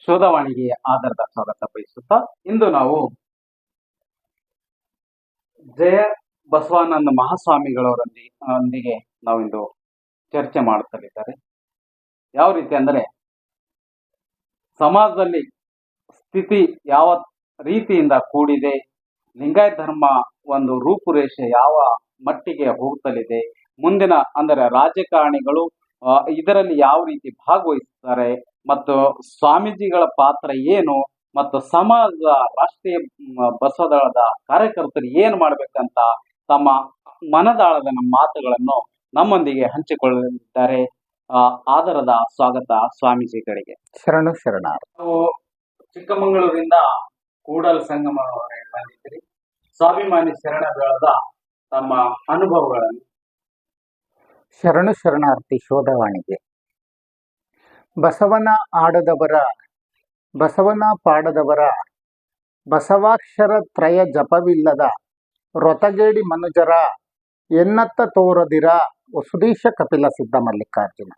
ಶೋಧವಾಣಿಗೆ ಆಧಾರದ ಸ್ವಾಗತ ಬಯಸುತ್ತಾ ಇಂದು ನಾವು ಜಯ ಬಸವಾನಂದ ಮಹಾಸ್ವಾಮಿಗಳವರೊಂದಿಗೆ ನಾವಿಂದು ಚರ್ಚೆ ಮಾಡುತ್ತಲಿದ್ದಾರೆ. ಯಾವ ರೀತಿ ಅಂದರೆ ಸಮಾಜದಲ್ಲಿ ಸ್ಥಿತಿ ಯಾವ ರೀತಿಯಿಂದ ಕೂಡಿದೆ, ಲಿಂಗಾಯತ ಧರ್ಮ ಒಂದು ರೂಪುರೇಷೆ ಯಾವ ಮಟ್ಟಿಗೆ ಹೋಗುತ್ತಲಿದೆ, ಮುಂದಿನ ಅಂದರೆ ರಾಜಕಾರಣಿಗಳು ಇದರಲ್ಲಿ ಯಾವ ರೀತಿ ಭಾಗವಹಿಸುತ್ತಾರೆ ಮತ್ತು ಸ್ವಾಮೀಜಿಗಳ ಪಾತ್ರ ಏನು ಮತ್ತು ಸಮಾಜ ರಾಷ್ಟ್ರೀಯ ಬಸವದಳದ ಕಾರ್ಯಕರ್ತರು ಏನು ಮಾಡ್ಬೇಕಂತ ತಮ್ಮ ಮನದಾಳದ ಮಾತುಗಳನ್ನು ನಮ್ಮೊಂದಿಗೆ ಹಂಚಿಕೊಳ್ಳಲಿದ್ದಾರೆ. ಆದರದ ಸ್ವಾಗತ ಸ್ವಾಮೀಜಿಗಳಿಗೆ. ಶರಣು ಶರಣಾರ್ಥಿ. ನಾವು ಚಿಕ್ಕಮಗಳೂರಿಂದ ಕೂಡಲ ಸಂಗಮವರೆಗೆ ಬಂದಿದ್ದೀರಿ. ಸ್ವಾಭಿಮಾನಿ ಶರಣ ಬೆಳೆದ ತಮ್ಮ ಅನುಭವಗಳನ್ನು. ಶರಣು ಶರಣಾರ್ಥಿ. ಶೋಧವಾಣಿಗೆ ಬಸವನ ಆಡದವರ, ಬಸವನ ಪಾಡದವರ, ಬಸವಾಕ್ಷರ ತ್ರಯ ಜಪವಿಲ್ಲದ ರೊತಗೇಡಿ ಮನುಜರ ಎನ್ನತ್ತ ತೋರದಿರ ವಸುದೀಶ ಕಪಿಲ ಸಿದ್ಧ ಮಲ್ಲಿಕಾರ್ಜುನ.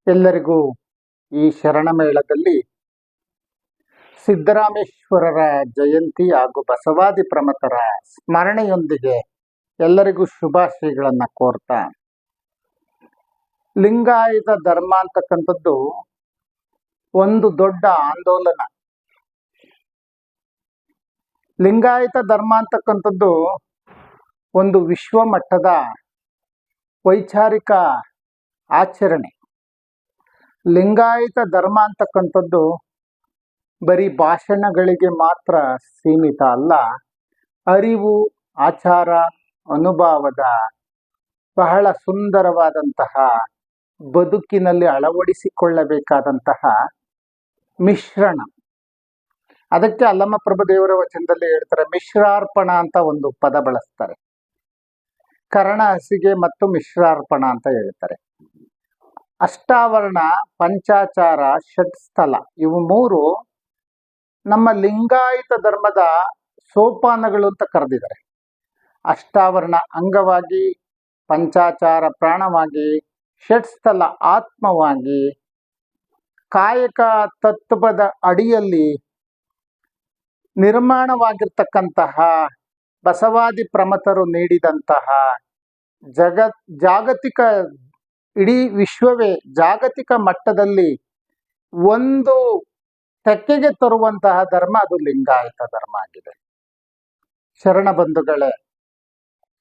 ಎಲ್ಲರಿಗೂ ಈ ಶರಣ ಮೇಳದಲ್ಲಿ ಸಿದ್ದರಾಮೇಶ್ವರರ ಜಯಂತಿ ಹಾಗೂ ಬಸವಾದಿ ಪ್ರಮಥರ ಸ್ಮರಣೆಯೊಂದಿಗೆ ಎಲ್ಲರಿಗೂ ಶುಭಾಶಯಗಳನ್ನು ಕೋರ್ತಾ, ಲಿಂಗಾಯತ ಧರ್ಮ ಅಂತಕ್ಕಂಥದ್ದು ಒಂದು ದೊಡ್ಡ ಆಂದೋಲನ. ಲಿಂಗಾಯತ ಧರ್ಮ ಅಂತಕ್ಕಂಥದ್ದು ಒಂದು ವಿಶ್ವ ಮಟ್ಟದ ವೈಚಾರಿಕ ಆಚರಣೆ. ಲಿಂಗಾಯತ ಧರ್ಮ ಅಂತಕ್ಕಂಥದ್ದು ಬರೀ ಭಾಷಣಗಳಿಗೆ ಮಾತ್ರ ಸೀಮಿತ ಅಲ್ಲ, ಅರಿವು, ಆಚಾರ, ಅನುಭವದ ಬಹಳ ಸುಂದರವಾದಂತಹ ಬದುಕಿನಲ್ಲಿ ಅಳವಡಿಸಿಕೊಳ್ಳಬೇಕಾದಂತಹ ಮಿಶ್ರಣ. ಅದಕ್ಕೆ ಅಲ್ಲಮ್ಮ ಪ್ರಭುದೇವರ ವಚನದಲ್ಲಿ ಹೇಳ್ತಾರೆ, ಮಿಶ್ರಾರ್ಪಣ ಅಂತ ಒಂದು ಪದ ಬಳಸ್ತಾರೆ. ಕರ್ಣ ಹಸಿಗೆ ಮತ್ತು ಮಿಶ್ರಾರ್ಪಣ ಅಂತ ಹೇಳ್ತಾರೆ. ಅಷ್ಟಾವರಣ, ಪಂಚಾಚಾರ, ಷಟ್ಸ್ಥಲ ಇವು ಮೂರು ನಮ್ಮ ಲಿಂಗಾಯತ ಧರ್ಮದ ಸೋಪಾನಗಳು ಅಂತ ಕರೆದಿದ್ದಾರೆ. ಅಷ್ಟಾವರಣ ಅಂಗವಾಗಿ, ಪಂಚಾಚಾರ ಪ್ರಾಣವಾಗಿ, ಷಟ್ಸ್ಥಲ ಆತ್ಮವಾಗಿ, ಕಾಯಕ ತತ್ವದ ಅಡಿಯಲ್ಲಿ ನಿರ್ಮಾಣವಾಗಿರ್ತಕ್ಕಂತಹ ಬಸವಾದಿ ಪ್ರಮಥರು ನೀಡಿದಂತಹ ಜಾಗತಿಕ ಇಡೀ ವಿಶ್ವವೇ ಜಾಗತಿಕ ಮಟ್ಟದಲ್ಲಿ ಒಂದು ತೆಕ್ಕೆಗೆ ತರುವಂತಹ ಧರ್ಮ ಅದು ಲಿಂಗಾಯತ ಧರ್ಮ ಆಗಿದೆ. ಶರಣ ಬಂಧುಗಳೇ,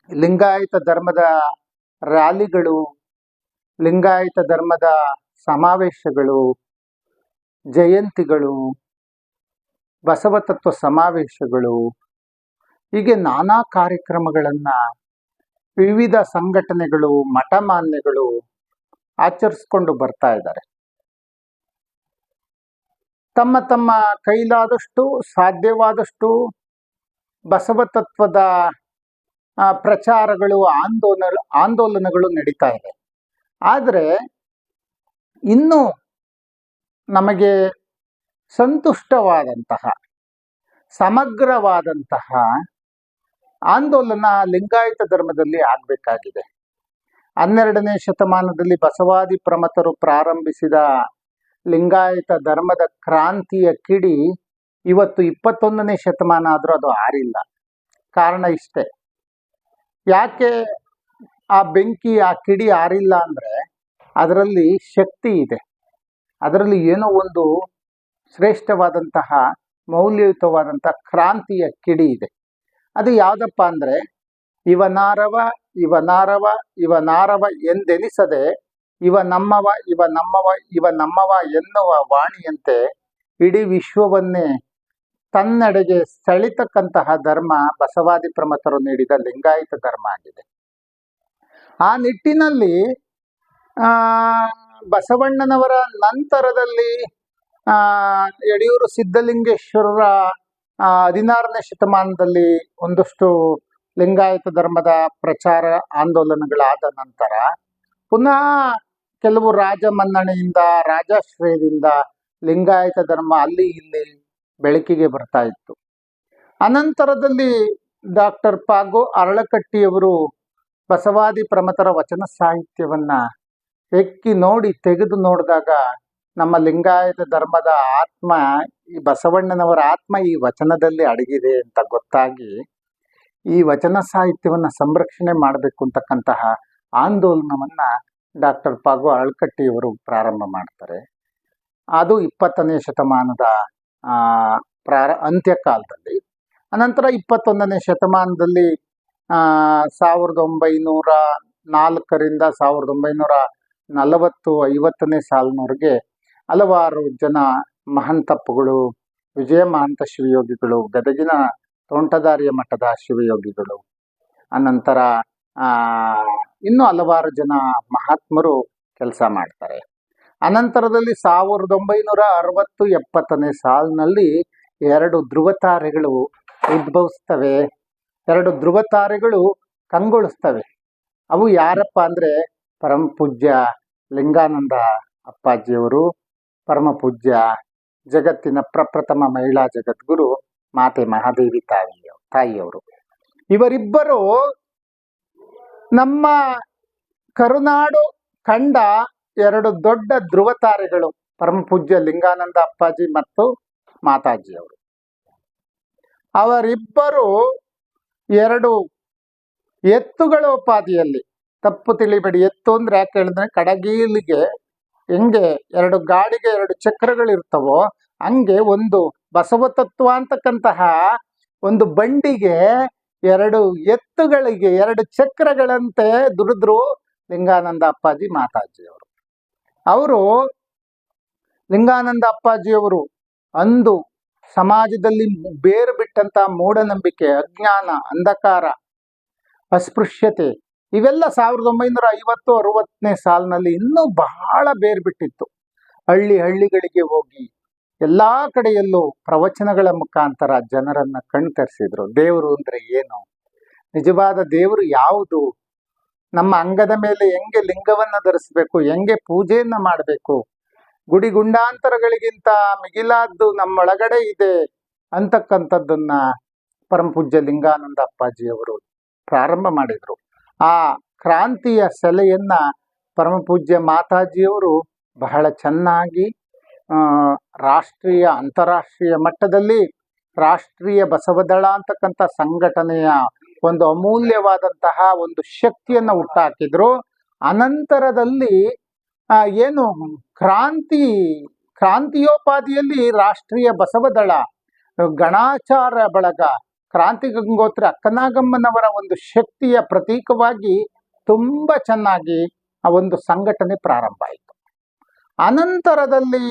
ಲಿಂಗಾಯತ ಧರ್ಮದ ರ್ಯಾಲಿಗಳು, ಲಿಂಗಾಯತ ಧರ್ಮದ ಸಮಾವೇಶಗಳು, ಜಯಂತಿಗಳು, ಬಸವತತ್ವ ಸಮಾವೇಶಗಳು, ಹೀಗೆ ನಾನಾ ಕಾರ್ಯಕ್ರಮಗಳನ್ನು ವಿವಿಧ ಸಂಘಟನೆಗಳು, ಮಠಮಾನ್ಯಗಳು ಆಚರಿಸ್ಕೊಂಡು ಬರ್ತಾ ಇದ್ದಾರೆ. ತಮ್ಮ ತಮ್ಮ ಕೈಲಾದಷ್ಟು ಸಾಧ್ಯವಾದಷ್ಟು ಬಸವತತ್ವದ ಪ್ರಚಾರಗಳು, ಆಂದೋಲನಗಳು ನಡೀತಾ ಇದೆ. ಆದರೆ ಇನ್ನೂ ನಮಗೆ ಸಂತುಷ್ಟವಾದಂತಹ ಸಮಗ್ರವಾದಂತಹ ಆಂದೋಲನ ಲಿಂಗಾಯತ ಧರ್ಮದಲ್ಲಿ ಆಗಬೇಕಾಗಿದೆ. 12ನೇ ಶತಮಾನದಲ್ಲಿ ಬಸವಾದಿ ಪ್ರಮಥರು ಪ್ರಾರಂಭಿಸಿದ ಲಿಂಗಾಯತ ಧರ್ಮದ ಕ್ರಾಂತಿಯ ಕಿಡಿ ಇವತ್ತು 21ನೇ ಶತಮಾನ ಆದರೂ ಅದು ಆರಿಲ್ಲ. ಕಾರಣ ಇಷ್ಟೇ, ಯಾಕೆ ಆ ಬೆಂಕಿ, ಆ ಕಿಡಿ ಆರಿಲ್ಲ ಅಂದರೆ ಅದರಲ್ಲಿ ಶಕ್ತಿ ಇದೆ, ಅದರಲ್ಲಿ ಏನೋ ಒಂದು ಶ್ರೇಷ್ಠವಾದಂತಹ ಮೌಲ್ಯಯುತವಾದಂತಹ ಕ್ರಾಂತಿಯ ಕಿಡಿ ಇದೆ. ಅದು ಯಾವುದಪ್ಪ ಅಂದರೆ, ಇವನಾರವ ಇವನಾರವ ಇವನಾರವ ಎಂದೆನಿಸದೆ ಇವ ನಮ್ಮವ ಇವ ನಮ್ಮವ ಇವ ನಮ್ಮವ ಎನ್ನುವ ವಾಣಿಯಂತೆ ಇಡೀ ವಿಶ್ವವನ್ನೇ ತನ್ನೆಡೆಗೆ ಸೆಳಿತಕ್ಕಂತಹ ಧರ್ಮ ಬಸವಾದಿ ಪ್ರಮಥರು ನೀಡಿದ ಲಿಂಗಾಯತ ಧರ್ಮ ಆಗಿದೆ. ಆ ನಿಟ್ಟಿನಲ್ಲಿ ಬಸವಣ್ಣನವರ ನಂತರದಲ್ಲಿ ಯಡಿಯೂರು ಸಿದ್ಧಲಿಂಗೇಶ್ವರರ 16ನೇ ಶತಮಾನದಲ್ಲಿ ಒಂದಷ್ಟು ಲಿಂಗಾಯತ ಧರ್ಮದ ಪ್ರಚಾರ ಆಂದೋಲನಗಳಾದ ನಂತರ ಪುನಃ ಕೆಲವು ರಾಜಮನ್ನಣೆಯಿಂದ, ರಾಜಾಶ್ರಯದಿಂದ ಲಿಂಗಾಯತ ಧರ್ಮ ಅಲ್ಲಿ ಇಲ್ಲಿ ಬೆಳಕಿಗೆ ಬರ್ತಾ ಇತ್ತು. ಅನಂತರದಲ್ಲಿ ಡಾಕ್ಟರ್ ಪಾಗು ಅರಳಕಟ್ಟಿಯವರು ಬಸವಾದಿ ಪ್ರಮಥರ ವಚನ ಸಾಹಿತ್ಯವನ್ನ ತೆಗೆದು ನೋಡಿದಾಗ ನಮ್ಮ ಲಿಂಗಾಯತ ಧರ್ಮದ ಆತ್ಮ, ಈ ಬಸವಣ್ಣನವರ ಆತ್ಮ ಈ ವಚನದಲ್ಲಿ ಅಡಗಿದೆ ಅಂತ ಗೊತ್ತಾಗಿ ಈ ವಚನ ಸಾಹಿತ್ಯವನ್ನು ಸಂರಕ್ಷಣೆ ಮಾಡಬೇಕು ಅಂತಕ್ಕಂತಹ ಆಂದೋಲನವನ್ನ ಡಾಕ್ಟರ್ ಪಾಗು ಅಳ್ಕಟ್ಟಿಯವರು ಪ್ರಾರಂಭ ಮಾಡ್ತಾರೆ. ಅದು 20ನೇ ಶತಮಾನದ ಅಂತ್ಯಕಾಲದಲ್ಲಿ. ಅನಂತರ 21ನೇ ಶತಮಾನದಲ್ಲಿ 1904ರಿಂದ 1940-50ನೇ ಸಾಲಿನವರೆಗೆ ಹಲವಾರು ಜನ ಮಹಂತಪ್ಪಗಳು, ವಿಜಯ ಮಹಂತ ಶಿವಯೋಗಿಗಳು, ಗದಗಿನ ತೋಂಟದಾರ್ಯ ಮಠದ ಶಿವಯೋಗಿಗಳು, ಅನಂತರ ಇನ್ನೂ ಹಲವಾರು ಜನ ಮಹಾತ್ಮರು ಕೆಲಸ ಮಾಡ್ತಾರೆ. ಅನಂತರದಲ್ಲಿ 1960-70ನೇ ಸಾಲಿನಲ್ಲಿ 2 ಧ್ರುವತಾರೆಗಳು ಉದ್ಭವಿಸ್ತವೆ. 2 ಧ್ರುವತಾರೆಗಳು ಕಂಗೊಳಿಸ್ತವೆ. ಅವು ಯಾರಪ್ಪ ಅಂದರೆ ಪರಮ ಪೂಜ್ಯ ಲಿಂಗಾನಂದ ಅಪ್ಪಾಜಿಯವರು, ಪರಮ ಪೂಜ್ಯ ಜಗತ್ತಿನ ಪ್ರಪ್ರಥಮ ಮಹಿಳಾ ಜಗದ್ಗುರು ಮಾತೆ ಮಹಾದೇವಿ ತಾಯಿಯವರು. ಇವರಿಬ್ಬರು ನಮ್ಮ ಕರುನಾಡು ಕಂಡ 2 ದೊಡ್ಡ ಧ್ರುವತಾರೆಗಳು, ಪರಮ ಪೂಜ್ಯ ಲಿಂಗಾನಂದ ಅಪ್ಪಾಜಿ ಮತ್ತು ಮಾತಾಜಿಯವರು. ಅವರಿಬ್ಬರು 2 ಎತ್ತುಗಳ ಉಪಾಧಿಯಲ್ಲಿ, ತಪ್ಪು ತಿಳಿಬೇಡಿ, ಎತ್ತು ಅಂದ್ರೆ ಯಾಕೆ ಹೇಳಿದ್ರೆ ಕಡಗೀಲಿಗೆ ಹೆಂಗೆ 2 ಗಾಡಿಗೆ 2 ಚಕ್ರಗಳಿರ್ತವೋ ಹಂಗೆ ಒಂದು ಬಸವ ತತ್ವ ಅಂತಕ್ಕಂತಹ ಒಂದು ಬಂಡಿಗೆ 2 ಎತ್ತುಗಳಿಗೆ 2 ಚಕ್ರಗಳಂತೆ ದುಡಿದ್ರು ಲಿಂಗಾನಂದ ಅಪ್ಪಾಜಿ ಮಾತಾಜಿಯವರು. ಅವರು ಲಿಂಗಾನಂದ ಅಪ್ಪಾಜಿಯವರು ಅಂದು ಸಮಾಜದಲ್ಲಿ ಬೇರು ಬಿಟ್ಟಂತ ಮೂಢನಂಬಿಕೆ, ಅಜ್ಞಾನ, ಅಂಧಕಾರ, ಅಸ್ಪೃಶ್ಯತೆ ಇವೆಲ್ಲ 1950-60ನೇ ಸಾಲಿನಲ್ಲಿ ಇನ್ನೂ ಬಹಳ ಬೇರು ಬಿಟ್ಟಿತ್ತು. ಹಳ್ಳಿಗಳಿಗೆ ಹೋಗಿ ಎಲ್ಲಾ ಕಡೆಯಲ್ಲೂ ಪ್ರವಚನಗಳ ಮುಖಾಂತರ ಜನರನ್ನ ಕಣ್ತರಿಸಿದ್ರು. ದೇವರು ಅಂದ್ರೆ ಏನು, ನಿಜವಾದ ದೇವರು ಯಾವುದು, ನಮ್ಮ ಅಂಗದ ಮೇಲೆ ಹೆಂಗೆ ಲಿಂಗವನ್ನ ಧರಿಸ್ಬೇಕು, ಹೆಂಗೆ ಪೂಜೆಯನ್ನ ಮಾಡಬೇಕು, ಗುಡಿ ಗುಂಡಾಂತರಗಳಿಗಿಂತ ಮಿಗಿಲಾದ್ದು ನಮ್ಮೊಳಗಡೆ ಇದೆ ಅಂತಕ್ಕಂಥದ್ದನ್ನ ಪರಮ ಪೂಜ್ಯ ಲಿಂಗಾನಂದ ಅಪ್ಪಾಜಿಯವರು ಪ್ರಾರಂಭ ಮಾಡಿದ್ರು. ಆ ಕ್ರಾಂತಿಯ ಸೆಲೆಯನ್ನ ಪರಮ ಪೂಜ್ಯ ಮಾತಾಜಿಯವರು ಬಹಳ ಚೆನ್ನಾಗಿ ರಾಷ್ಟ್ರೀಯ ಅಂತಾರಾಷ್ಟ್ರೀಯ ಮಟ್ಟದಲ್ಲಿ ರಾಷ್ಟ್ರೀಯ ಬಸವದಳ ಅಂತಕ್ಕಂಥ ಸಂಘಟನೆಯ ಒಂದು ಅಮೂಲ್ಯವಾದಂತಹ ಒಂದು ಶಕ್ತಿಯನ್ನು ಹುಟ್ಟಾಕಿದ್ರು. ಅನಂತರದಲ್ಲಿ ಏನು ಕ್ರಾಂತಿಯೋಪಾದಿಯಲ್ಲಿ ರಾಷ್ಟ್ರೀಯ ಬಸವದಳ, ಗಣಾಚಾರ ಬಳಗ, ಕ್ರಾಂತಿ ಗಂಗೋತ್ರಿ ಅಕ್ಕನಾಗಮ್ಮನವರ ಒಂದು ಶಕ್ತಿಯ ಪ್ರತೀಕವಾಗಿ ತುಂಬ ಚೆನ್ನಾಗಿ ಆ ಒಂದು ಸಂಘಟನೆ ಪ್ರಾರಂಭ ಆಯಿತು. ಅನಂತರದಲ್ಲಿ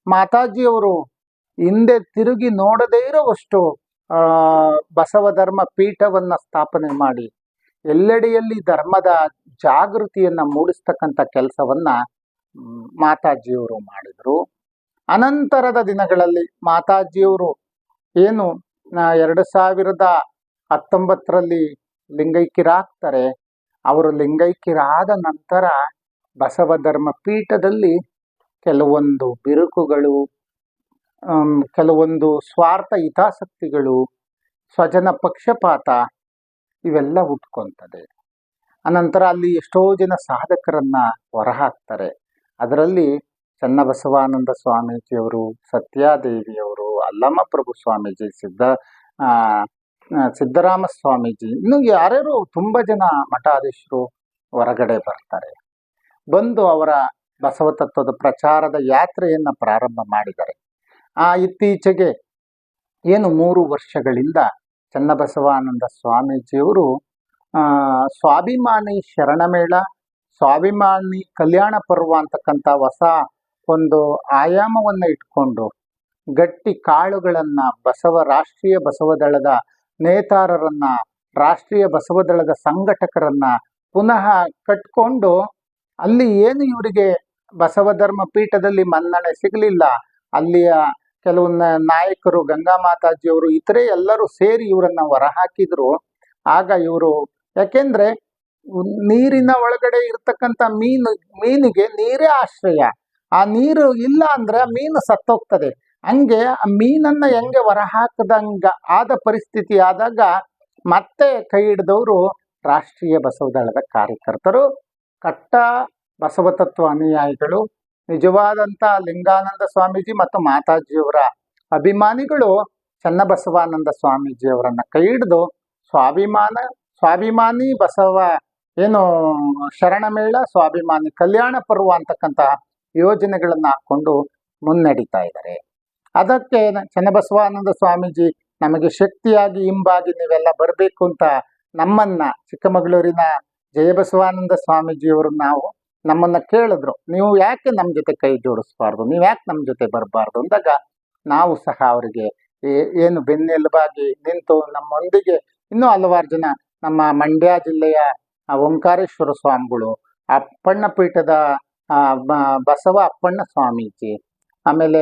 ಮಾತಾಜಿಯವರು ಹಿಂದೆ ತಿರುಗಿ ನೋಡದೇ ಇರುವಷ್ಟು ಬಸವ ಧರ್ಮ ಪೀಠವನ್ನ ಸ್ಥಾಪನೆ ಮಾಡಿ ಎಲ್ಲೆಡೆಯಲ್ಲಿ ಧರ್ಮದ ಜಾಗೃತಿಯನ್ನ ಮೂಡಿಸ್ತಕ್ಕಂಥ ಕೆಲಸವನ್ನ ಮಾತಾಜಿಯವರು ಮಾಡಿದ್ರು. ಅನಂತರದ ದಿನಗಳಲ್ಲಿ ಮಾತಾಜಿಯವರು ಏನು 2019ರಲ್ಲಿ ಲಿಂಗೈಕ್ಯರಾಗ್ತಾರೆ. ಅವರು ಲಿಂಗೈಕ್ಯರಾದ ನಂತರ ಬಸವ ಧರ್ಮ ಪೀಠದಲ್ಲಿ ಕೆಲವೊಂದು ಬಿರುಕುಗಳು, ಕೆಲವೊಂದು ಸ್ವಾರ್ಥ ಹಿತಾಸಕ್ತಿಗಳು, ಸ್ವಜನ ಪಕ್ಷಪಾತ ಇವೆಲ್ಲ ಹುಟ್ಕೊಂತದೆ. ಅನಂತರ ಅಲ್ಲಿ ಎಷ್ಟೋ ಜನ ಸಾಧಕರನ್ನ ಹೊರಹಾಕ್ತಾರೆ. ಅದರಲ್ಲಿ ಚನ್ನಬಸವಾನಂದ ಸ್ವಾಮೀಜಿಯವರು, ಸತ್ಯಾದೇವಿಯವರು, ಅಲ್ಲಮ್ಮ ಪ್ರಭು ಸ್ವಾಮೀಜಿ, ಸಿದ್ದರಾಮ ಸ್ವಾಮೀಜಿ, ಇನ್ನು ಯಾರ್ಯಾರು ತುಂಬ ಜನ ಮಠಾಧೀಶರು ಹೊರಗಡೆ ಬರ್ತಾರೆ. ಬಂದು ಅವರ ಬಸವ ತತ್ವದ ಪ್ರಚಾರದ ಯಾತ್ರೆಯನ್ನ ಪ್ರಾರಂಭ ಮಾಡಿದ್ದಾರೆ. ಇತ್ತೀಚೆಗೆ ಏನು 3 ವರ್ಷಗಳಿಂದ ಚನ್ನಬಸವಾನಂದ ಸ್ವಾಮೀಜಿಯವರು ಸ್ವಾಭಿಮಾನಿ ಶರಣಮೇಳ, ಸ್ವಾಭಿಮಾನಿ ಕಲ್ಯಾಣ ಪರ್ವ ಅಂತಕ್ಕಂಥ ಹೊಸ ಒಂದು ಆಯಾಮವನ್ನ ಇಟ್ಕೊಂಡು ಗಟ್ಟಿ ಕಾಳುಗಳನ್ನ ರಾಷ್ಟ್ರೀಯ ಬಸವದಳದ ನೇತಾರರನ್ನ, ರಾಷ್ಟ್ರೀಯ ಬಸವದಳದ ಸಂಘಟಕರನ್ನ ಪುನಃ ಕಟ್ಕೊಂಡು ಅಲ್ಲಿ ಏನು ಇವರಿಗೆ ಬಸವ ಧರ್ಮ ಪೀಠದಲ್ಲಿ ಮನ್ನಣೆ ಸಿಗಲಿಲ್ಲ, ಅಲ್ಲಿಯ ಕೆಲವು ನಾಯಕರು, ಗಂಗಾ ಮಾತಾಜಿಯವರು, ಇತರೆ ಎಲ್ಲರೂ ಸೇರಿ ಇವರನ್ನ ಹೊರಹಾಕಿದ್ರು. ಆಗ ಇವರು, ಯಾಕೆಂದ್ರೆ ನೀರಿನ ಒಳಗಡೆ ಇರ್ತಕ್ಕಂಥ ಮೀನಿಗೆ ನೀರೇ ಆಶ್ರಯ. ಆ ನೀರು ಇಲ್ಲ ಅಂದ್ರೆ ಆ ಮೀನು ಸತ್ತೋಗ್ತದೆ. ಹಂಗೆ ಆ ಮೀನನ್ನ ಹೆಂಗೆ ಹೊರಹಾಕದಂಗ ಆದ ಪರಿಸ್ಥಿತಿ ಆದಾಗ ಮತ್ತೆ ಕೈ ಹಿಡಿದವರು ರಾಷ್ಟ್ರೀಯ ಬಸವದಳದ ಕಾರ್ಯಕರ್ತರು, ಕಟ್ಟ ಬಸವ ತತ್ವ ಅನುಯಾಯಿಗಳು, ನಿಜವಾದಂಥ ಲಿಂಗಾನಂದ ಸ್ವಾಮೀಜಿ ಮತ್ತು ಮಾತಾಜಿಯವರ ಅಭಿಮಾನಿಗಳು ಚನ್ನಬಸವಾನಂದ ಸ್ವಾಮೀಜಿಯವರನ್ನ ಕೈ ಹಿಡಿದು ಸ್ವಾಭಿಮಾನಿ ಬಸವ ಏನು ಶರಣಮೇಳ, ಸ್ವಾಭಿಮಾನಿ ಕಲ್ಯಾಣ ಪರ್ವ ಅಂತಕ್ಕಂಥ ಯೋಜನೆಗಳನ್ನು ಹಾಕ್ಕೊಂಡು ಮುನ್ನಡೀತಾ ಇದ್ದಾರೆ. ಅದಕ್ಕೆ ಚನ್ನಬಸವಾನಂದ ಸ್ವಾಮೀಜಿ ನಮಗೆ ಶಕ್ತಿಯಾಗಿ ಹಿಂಬಾಗಿ ನೀವೆಲ್ಲ ಬರಬೇಕು ಅಂತ ನಮ್ಮನ್ನ ಚಿಕ್ಕಮಗಳೂರಿನ ಜಯಬಸವಾನಂದ ಸ್ವಾಮೀಜಿಯವರು ನಮ್ಮನ್ನ ಕೇಳಿದ್ರು, ನೀವು ಯಾಕೆ ನಮ್ಮ ಜೊತೆ ಕೈ ಜೋಡಿಸ್ಬಾರ್ದು, ನೀವು ಯಾಕೆ ನಮ್ಮ ಜೊತೆ ಬರಬಾರ್ದು ಅಂದಾಗ ನಾವು ಸಹ ಅವರಿಗೆ ಏನು ಬೆನ್ನೆಲುಬಾಗಿ ನಿಂತು ನಮ್ಮೊಂದಿಗೆ ಇನ್ನೂ ಹಲವಾರು ಜನ ನಮ್ಮ ಮಂಡ್ಯ ಜಿಲ್ಲೆಯ ಓಂಕಾರೇಶ್ವರ ಸ್ವಾಮಿಗಳು, ಅಪ್ಪಣ್ಣ ಪೀಠದ ಬಸವ ಅಪ್ಪಣ್ಣ ಸ್ವಾಮೀಜಿ, ಆಮೇಲೆ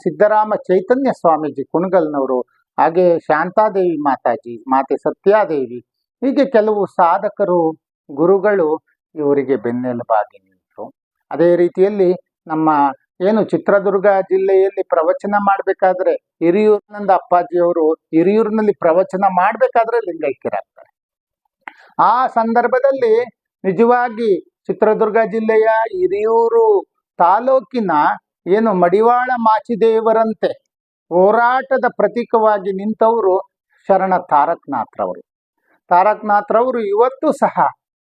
ಸಿದ್ದರಾಮ ಚೈತನ್ಯ ಸ್ವಾಮೀಜಿ ಕುಣಗಲ್ನವರು, ಹಾಗೆ ಶಾಂತಾದೇವಿ ಮಾತಾಜಿ, ಮಾತೆ ಸತ್ಯಾದೇವಿ, ಹೀಗೆ ಕೆಲವು ಸಾಧಕರು ಗುರುಗಳು ಇವರಿಗೆ ಬೆನ್ನೆಲುಬಾಗಿ ನಿಂತರು. ಅದೇ ರೀತಿಯಲ್ಲಿ ನಮ್ಮ ಏನು ಚಿತ್ರದುರ್ಗ ಜಿಲ್ಲೆಯಲ್ಲಿ ಪ್ರವಚನ ಮಾಡಬೇಕಾದ್ರೆ ಹಿರಿಯೂರಿನಿಂದ ಅಪ್ಪಾಜಿಯವರು ಹಿರಿಯೂರಿನಲ್ಲಿ ಪ್ರವಚನ ಮಾಡಬೇಕಾದ್ರೆ ಲಿಂಗೈಕ್ಯರಾಗ್ತಾರೆ. ಆ ಸಂದರ್ಭದಲ್ಲಿ ನಿಜವಾಗಿ ಚಿತ್ರದುರ್ಗ ಜಿಲ್ಲೆಯ ಹಿರಿಯೂರು ತಾಲೂಕಿನ ಏನು ಮಡಿವಾಳ ಮಾಚಿದೇವರಂತೆ ಹೋರಾಟದ ಪ್ರತೀಕವಾಗಿ ನಿಂತವರು ಶರಣ ತಾರಕನಾಥ್ರವರು ಇವತ್ತು ಸಹ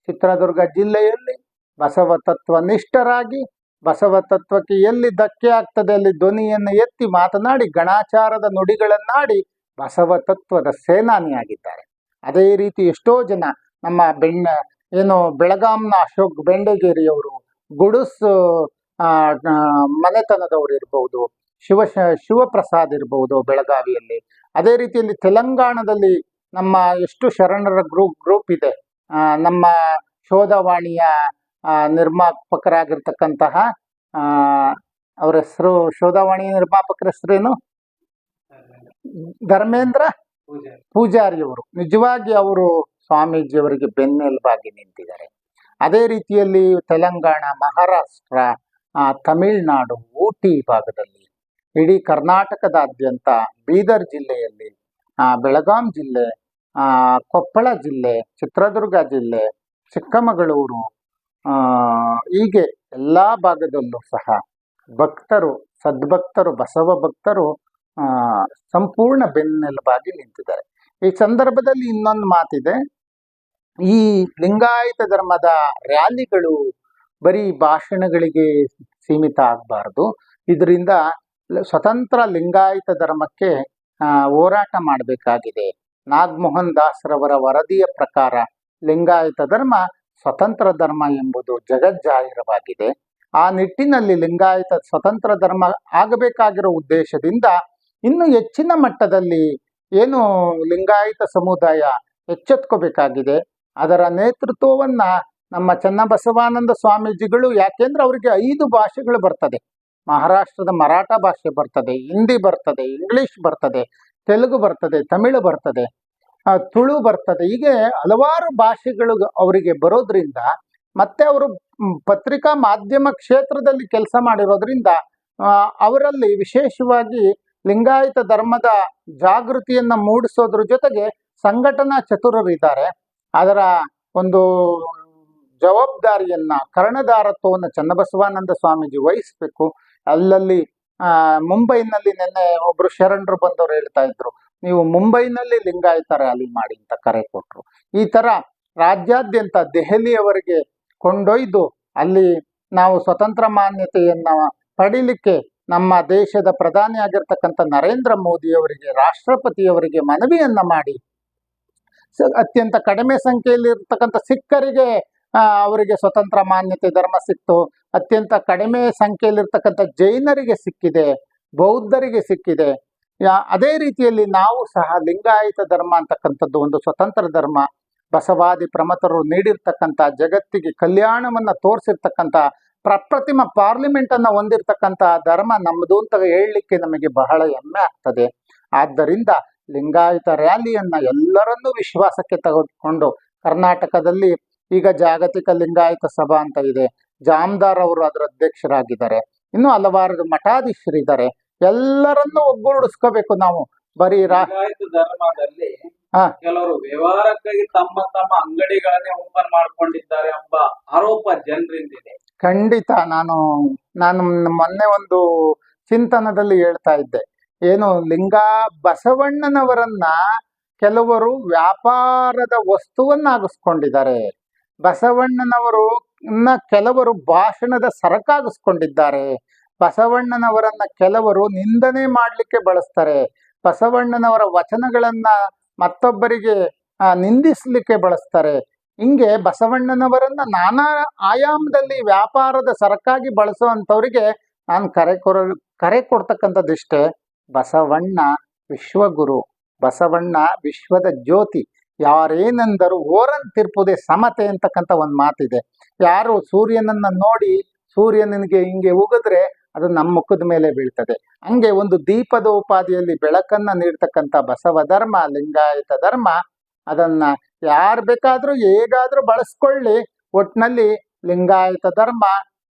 ಚಿತ್ರದುರ್ಗ ಜಿಲ್ಲೆಯಲ್ಲಿ ಬಸವ ತತ್ವ ನಿಷ್ಠರಾಗಿ ಬಸವ ತತ್ವಕ್ಕೆ ಎಲ್ಲಿ ಧಕ್ಕೆ ಆಗ್ತದೆ ಅಲ್ಲಿ ಧ್ವನಿಯನ್ನು ಎತ್ತಿ ಮಾತನಾಡಿ ಗಣಾಚಾರದ ನುಡಿಗಳನ್ನಾಡಿ ಬಸವ ತತ್ವದ ಸೇನಾನಿಯಾಗಿದ್ದಾರೆ. ಅದೇ ರೀತಿ ಎಷ್ಟೋ ಜನ ನಮ್ಮ ಬೆಳಗಾಂನ ಅಶೋಕ್ ಬೆಂಡೆಗೇರಿಯವರು, ಗುಡುಸ್ ಮನೆತನದವರು ಇರ್ಬೋದು, ಶಿವಪ್ರಸಾದ್ ಇರ್ಬೋದು ಬೆಳಗಾವಿಯಲ್ಲಿ. ಅದೇ ರೀತಿಯಲ್ಲಿ ತೆಲಂಗಾಣದಲ್ಲಿ ನಮ್ಮ ಎಷ್ಟು ಶರಣರ ಗ್ರೂಪ್ ಇದೆ. ನಮ್ಮ ಶೋಧವಾಣಿಯ ನಿರ್ಮಾಪಕರಾಗಿರ್ತಕ್ಕಂತಹ ಅವರ ಹೆಸರು, ಶೋಧವಾಣಿಯ ನಿರ್ಮಾಪಕರ ಹೆಸರೇನು, ಧರ್ಮೇಂದ್ರ ಪೂಜಾರಿಯವರು. ನಿಜವಾಗಿ ಅವರು ಸ್ವಾಮೀಜಿಯವರಿಗೆ ಬೆನ್ನೆಲುಬಾಗಿ ನಿಂತಿದ್ದಾರೆ. ಅದೇ ರೀತಿಯಲ್ಲಿ ತೆಲಂಗಾಣ, ಮಹಾರಾಷ್ಟ್ರ, ತಮಿಳುನಾಡು, ಊಟಿ ಭಾಗದಲ್ಲಿ, ಇಡೀ ಕರ್ನಾಟಕದಾದ್ಯಂತ, ಬೀದರ್ ಜಿಲ್ಲೆಯಲ್ಲಿ, ಬೆಳಗಾಂ ಜಿಲ್ಲೆ, ಕೊಪ್ಪಳ ಜಿಲ್ಲೆ, ಚಿತ್ರದುರ್ಗ ಜಿಲ್ಲೆ, ಚಿಕ್ಕಮಗಳೂರು, ಹೀಗೆ ಎಲ್ಲ ಭಾಗದಲ್ಲೂ ಸಹ ಭಕ್ತರು, ಸದ್ಭಕ್ತರು, ಬಸವ ಭಕ್ತರು ಸಂಪೂರ್ಣ ಬೆನ್ನೆಲುಬಾಗಿ ನಿಂತಿದ್ದಾರೆ. ಈ ಸಂದರ್ಭದಲ್ಲಿ ಇನ್ನೊಂದು ಮಾತಿದೆ, ಈ ಲಿಂಗಾಯತ ಧರ್ಮದ ರ್ಯಾಲಿಗಳು ಬರೀ ಭಾಷಣಗಳಿಗೆ ಸೀಮಿತ ಆಗಬಾರ್ದು. ಇದರಿಂದ ಸ್ವತಂತ್ರ ಲಿಂಗಾಯತ ಧರ್ಮಕ್ಕೆ ಹೋರಾಟ ಮಾಡಬೇಕಾಗಿದೆ. ನಾಗಮೋಹನ್ ದಾಸ್ರವರ ವರದಿಯ ಪ್ರಕಾರ ಲಿಂಗಾಯತ ಧರ್ಮ ಸ್ವತಂತ್ರ ಧರ್ಮ ಎಂಬುದು ಜಗಜ್ಜಾಹಿರವಾಗಿದೆ. ಆ ನಿಟ್ಟಿನಲ್ಲಿ ಲಿಂಗಾಯತ ಸ್ವತಂತ್ರ ಧರ್ಮ ಆಗಬೇಕಾಗಿರೋ ಉದ್ದೇಶದಿಂದ ಇನ್ನು ಹೆಚ್ಚಿನ ಮಟ್ಟದಲ್ಲಿ ಏನು ಲಿಂಗಾಯತ ಸಮುದಾಯ ಎಚ್ಚೆತ್ಕೋಬೇಕಾಗಿದೆ. ಅದರ ನೇತೃತ್ವವನ್ನ ನಮ್ಮ ಚನ್ನಬಸವಾನಂದ ಸ್ವಾಮೀಜಿಗಳು, ಯಾಕೆಂದ್ರೆ ಅವರಿಗೆ 5 ಭಾಷೆಗಳು ಬರ್ತದೆ. ಮಹಾರಾಷ್ಟ್ರದ ಮರಾಠ ಭಾಷೆ ಬರ್ತದೆ, ಹಿಂದಿ ಬರ್ತದೆ, ಇಂಗ್ಲಿಷ್ ಬರ್ತದೆ, ತೆಲುಗು ಬರ್ತದೆ, ತಮಿಳು ಬರ್ತದೆ, ತುಳು ಬರ್ತದೆ, ಹೀಗೆ ಹಲವಾರು ಭಾಷೆಗಳು ಅವರಿಗೆ ಬರೋದ್ರಿಂದ, ಮತ್ತೆ ಅವರು ಪತ್ರಿಕಾ ಮಾಧ್ಯಮ ಕ್ಷೇತ್ರದಲ್ಲಿ ಕೆಲಸ ಮಾಡಿರೋದ್ರಿಂದ ಅವರಲ್ಲಿ ವಿಶೇಷವಾಗಿ ಲಿಂಗಾಯತ ಧರ್ಮದ ಜಾಗೃತಿಯನ್ನ ಮೂಡಿಸೋದ್ರ ಜೊತೆಗೆ ಸಂಘಟನಾ ಚತುರರಿದ್ದಾರೆ. ಅದರ ಒಂದು ಜವಾಬ್ದಾರಿಯನ್ನ, ಕರ್ಣಧಾರತ್ವವನ್ನು ಚನ್ನಬಸವಾನಂದ ಸ್ವಾಮೀಜಿ ವಹಿಸ್ಬೇಕು. ಅಲ್ಲಲ್ಲಿ ಮುಂಬೈನಲ್ಲಿ ನಿನ್ನೆ ಒಬ್ರು ಶರಣರು ಬಂದವರು ಹೇಳ್ತಾ ಇದ್ರು, ನೀವು ಮುಂಬೈನಲ್ಲಿ ಲಿಂಗಾಯತ ರ್ಯಾಲಿ ಮಾಡಿ ಅಂತ ಕರೆ ಕೊಟ್ರು. ಈ ತರ ರಾಜ್ಯಾದ್ಯಂತ ದೆಹಲಿಯವರೆಗೆ ಕೊಂಡೊಯ್ದು ಅಲ್ಲಿ ನಾವು ಸ್ವತಂತ್ರ ಮಾನ್ಯತೆಯನ್ನ ಪಡೀಲಿಕ್ಕೆ ನಮ್ಮ ದೇಶದ ಪ್ರಧಾನಿ ಆಗಿರ್ತಕ್ಕಂಥ ನರೇಂದ್ರ ಮೋದಿಯವರಿಗೆ, ರಾಷ್ಟ್ರಪತಿಯವರಿಗೆ ಮನವಿಯನ್ನ ಮಾಡಿ, ಅತ್ಯಂತ ಕಡಿಮೆ ಸಂಖ್ಯೆಯಲ್ಲಿ ಇರ್ತಕ್ಕಂಥ ಸಿಖ್ಖರಿಗೆ ಅವರಿಗೆ ಸ್ವತಂತ್ರ ಮಾನ್ಯತೆ ಧರ್ಮ ಸಿಕ್ತು. ಅತ್ಯಂತ ಕಡಿಮೆ ಸಂಖ್ಯೆಯಲ್ಲಿರ್ತಕ್ಕಂಥ ಜೈನರಿಗೆ ಸಿಕ್ಕಿದೆ, ಬೌದ್ಧರಿಗೆ ಸಿಕ್ಕಿದೆ. ಅದೇ ರೀತಿಯಲ್ಲಿ ನಾವು ಸಹ ಲಿಂಗಾಯತ ಧರ್ಮ ಅಂತಕ್ಕಂಥದ್ದು ಒಂದು ಸ್ವತಂತ್ರ ಧರ್ಮ, ಬಸವಾದಿ ಪ್ರಮಥರು ನೀಡಿರ್ತಕ್ಕಂಥ, ಜಗತ್ತಿಗೆ ಕಲ್ಯಾಣವನ್ನ ತೋರಿಸಿರ್ತಕ್ಕಂಥ, ಪ್ರಪ್ರತಿಮ ಪಾರ್ಲಿಮೆಂಟ್ ಅನ್ನ ಹೊಂದಿರತಕ್ಕಂಥ ಧರ್ಮ ನಮ್ಮದು ಅಂತ ಹೇಳಲಿಕ್ಕೆ ನಮಗೆ ಬಹಳ ಹೆಮ್ಮೆ ಆಗ್ತದೆ. ಆದ್ದರಿಂದ ಲಿಂಗಾಯತ ರ್ಯಾಲಿಯನ್ನ ಎಲ್ಲರನ್ನೂ ವಿಶ್ವಾಸಕ್ಕೆ ತೆಗೆದುಕೊಂಡು, ಕರ್ನಾಟಕದಲ್ಲಿ ಈಗ ಜಾಗತಿಕ ಲಿಂಗಾಯತ ಸಭಾ ಅಂತ ಇದೆ, ಜಾಮದಾರ್ ಅವರು ಅದರ ಅಧ್ಯಕ್ಷರಾಗಿದ್ದಾರೆ, ಇನ್ನು ಹಲವಾರು ಮಠಾಧೀಶರಿದ್ದಾರೆ. ಎಲ್ಲರನ್ನೂ ಒಗ್ಗೂಡಿಸ್ಕೋಬೇಕು ನಾವು. ಬರೀ ಲಿಂಗಾಯತ ಧರ್ಮದಲ್ಲಿ ಕೆಲವರು ವ್ಯವಹಾರಕ್ಕಾಗಿ ತಮ್ಮ ಅಂಗಡಿಗಳನ್ನೇ ಓಪನ್ ಮಾಡ್ಕೊಂಡಿದ್ದಾರೆ ಎಂಬ ಆರೋಪ ಜನರಿಂದಿದೆ. ಖಂಡಿತ ನಾನು ನಾನು ಮೊನ್ನೆ ಒಂದು ಚಿಂತನದಲ್ಲಿ ಹೇಳ್ತಾ ಇದ್ದೆ, ಏನು ಬಸವಣ್ಣನವರನ್ನ ಕೆಲವರು ವ್ಯಾಪಾರದ ವಸ್ತುವನ್ನಾಗಿಸ್ಕೊಂಡಿದ್ದಾರೆ, ಬಸವಣ್ಣನವರು ಕೆಲವರು ಭಾಷಣದ ಸರಕಾಗಿಸ್ಕೊಂಡಿದ್ದಾರೆ, ಬಸವಣ್ಣನವರನ್ನ ಕೆಲವರು ನಿಂದನೆ ಮಾಡಲಿಕ್ಕೆ ಬಳಸ್ತಾರೆ, ಬಸವಣ್ಣನವರ ವಚನಗಳನ್ನ ಮತ್ತೊಬ್ಬರಿಗೆ ನಿಂದಿಸಲಿಕ್ಕೆ ಬಳಸ್ತಾರೆ. ಹಿಂಗೆ ಬಸವಣ್ಣನವರನ್ನ ನಾನಾ ಆಯಾಮದಲ್ಲಿ ವ್ಯಾಪಾರದ ಸರಕಾಗಿ ಬಳಸುವಂಥವ್ರಿಗೆ ನಾನು ಕರೆ ಕೊಡ್ತಕ್ಕಂಥದ್ದಿಷ್ಟೇ, ಬಸವಣ್ಣ ವಿಶ್ವಗುರು, ಬಸವಣ್ಣ ವಿಶ್ವದ ಜ್ಯೋತಿ, ಯಾರೇನೆಂದರು ಓರಂತಿರ್ಪುದೆ ಸಮತೆ ಅಂತಕ್ಕಂಥ ಒಂದು ಮಾತಿದೆ. ಯಾರು ಸೂರ್ಯನನ್ನ ನೋಡಿ ಸೂರ್ಯನಿಗೆ ಹಿಂಗೆ ಉಗಿದ್ರೆ ಅದು ನಮ್ಮ ಮುಖದ ಮೇಲೆ ಬೀಳ್ತದೆ, ಹಂಗೆ ಒಂದು ದೀಪದ ಉಪಾಧಿಯಲ್ಲಿ ಬೆಳಕನ್ನ ನೀಡ್ತಕ್ಕಂಥ ಬಸವ ಧರ್ಮ, ಲಿಂಗಾಯತ ಧರ್ಮ, ಅದನ್ನ ಯಾರು ಬೇಕಾದ್ರೂ ಹೇಗಾದ್ರೂ ಬಳಸ್ಕೊಳ್ಳಿ, ಒಟ್ಟಿನಲ್ಲಿ ಲಿಂಗಾಯತ ಧರ್ಮ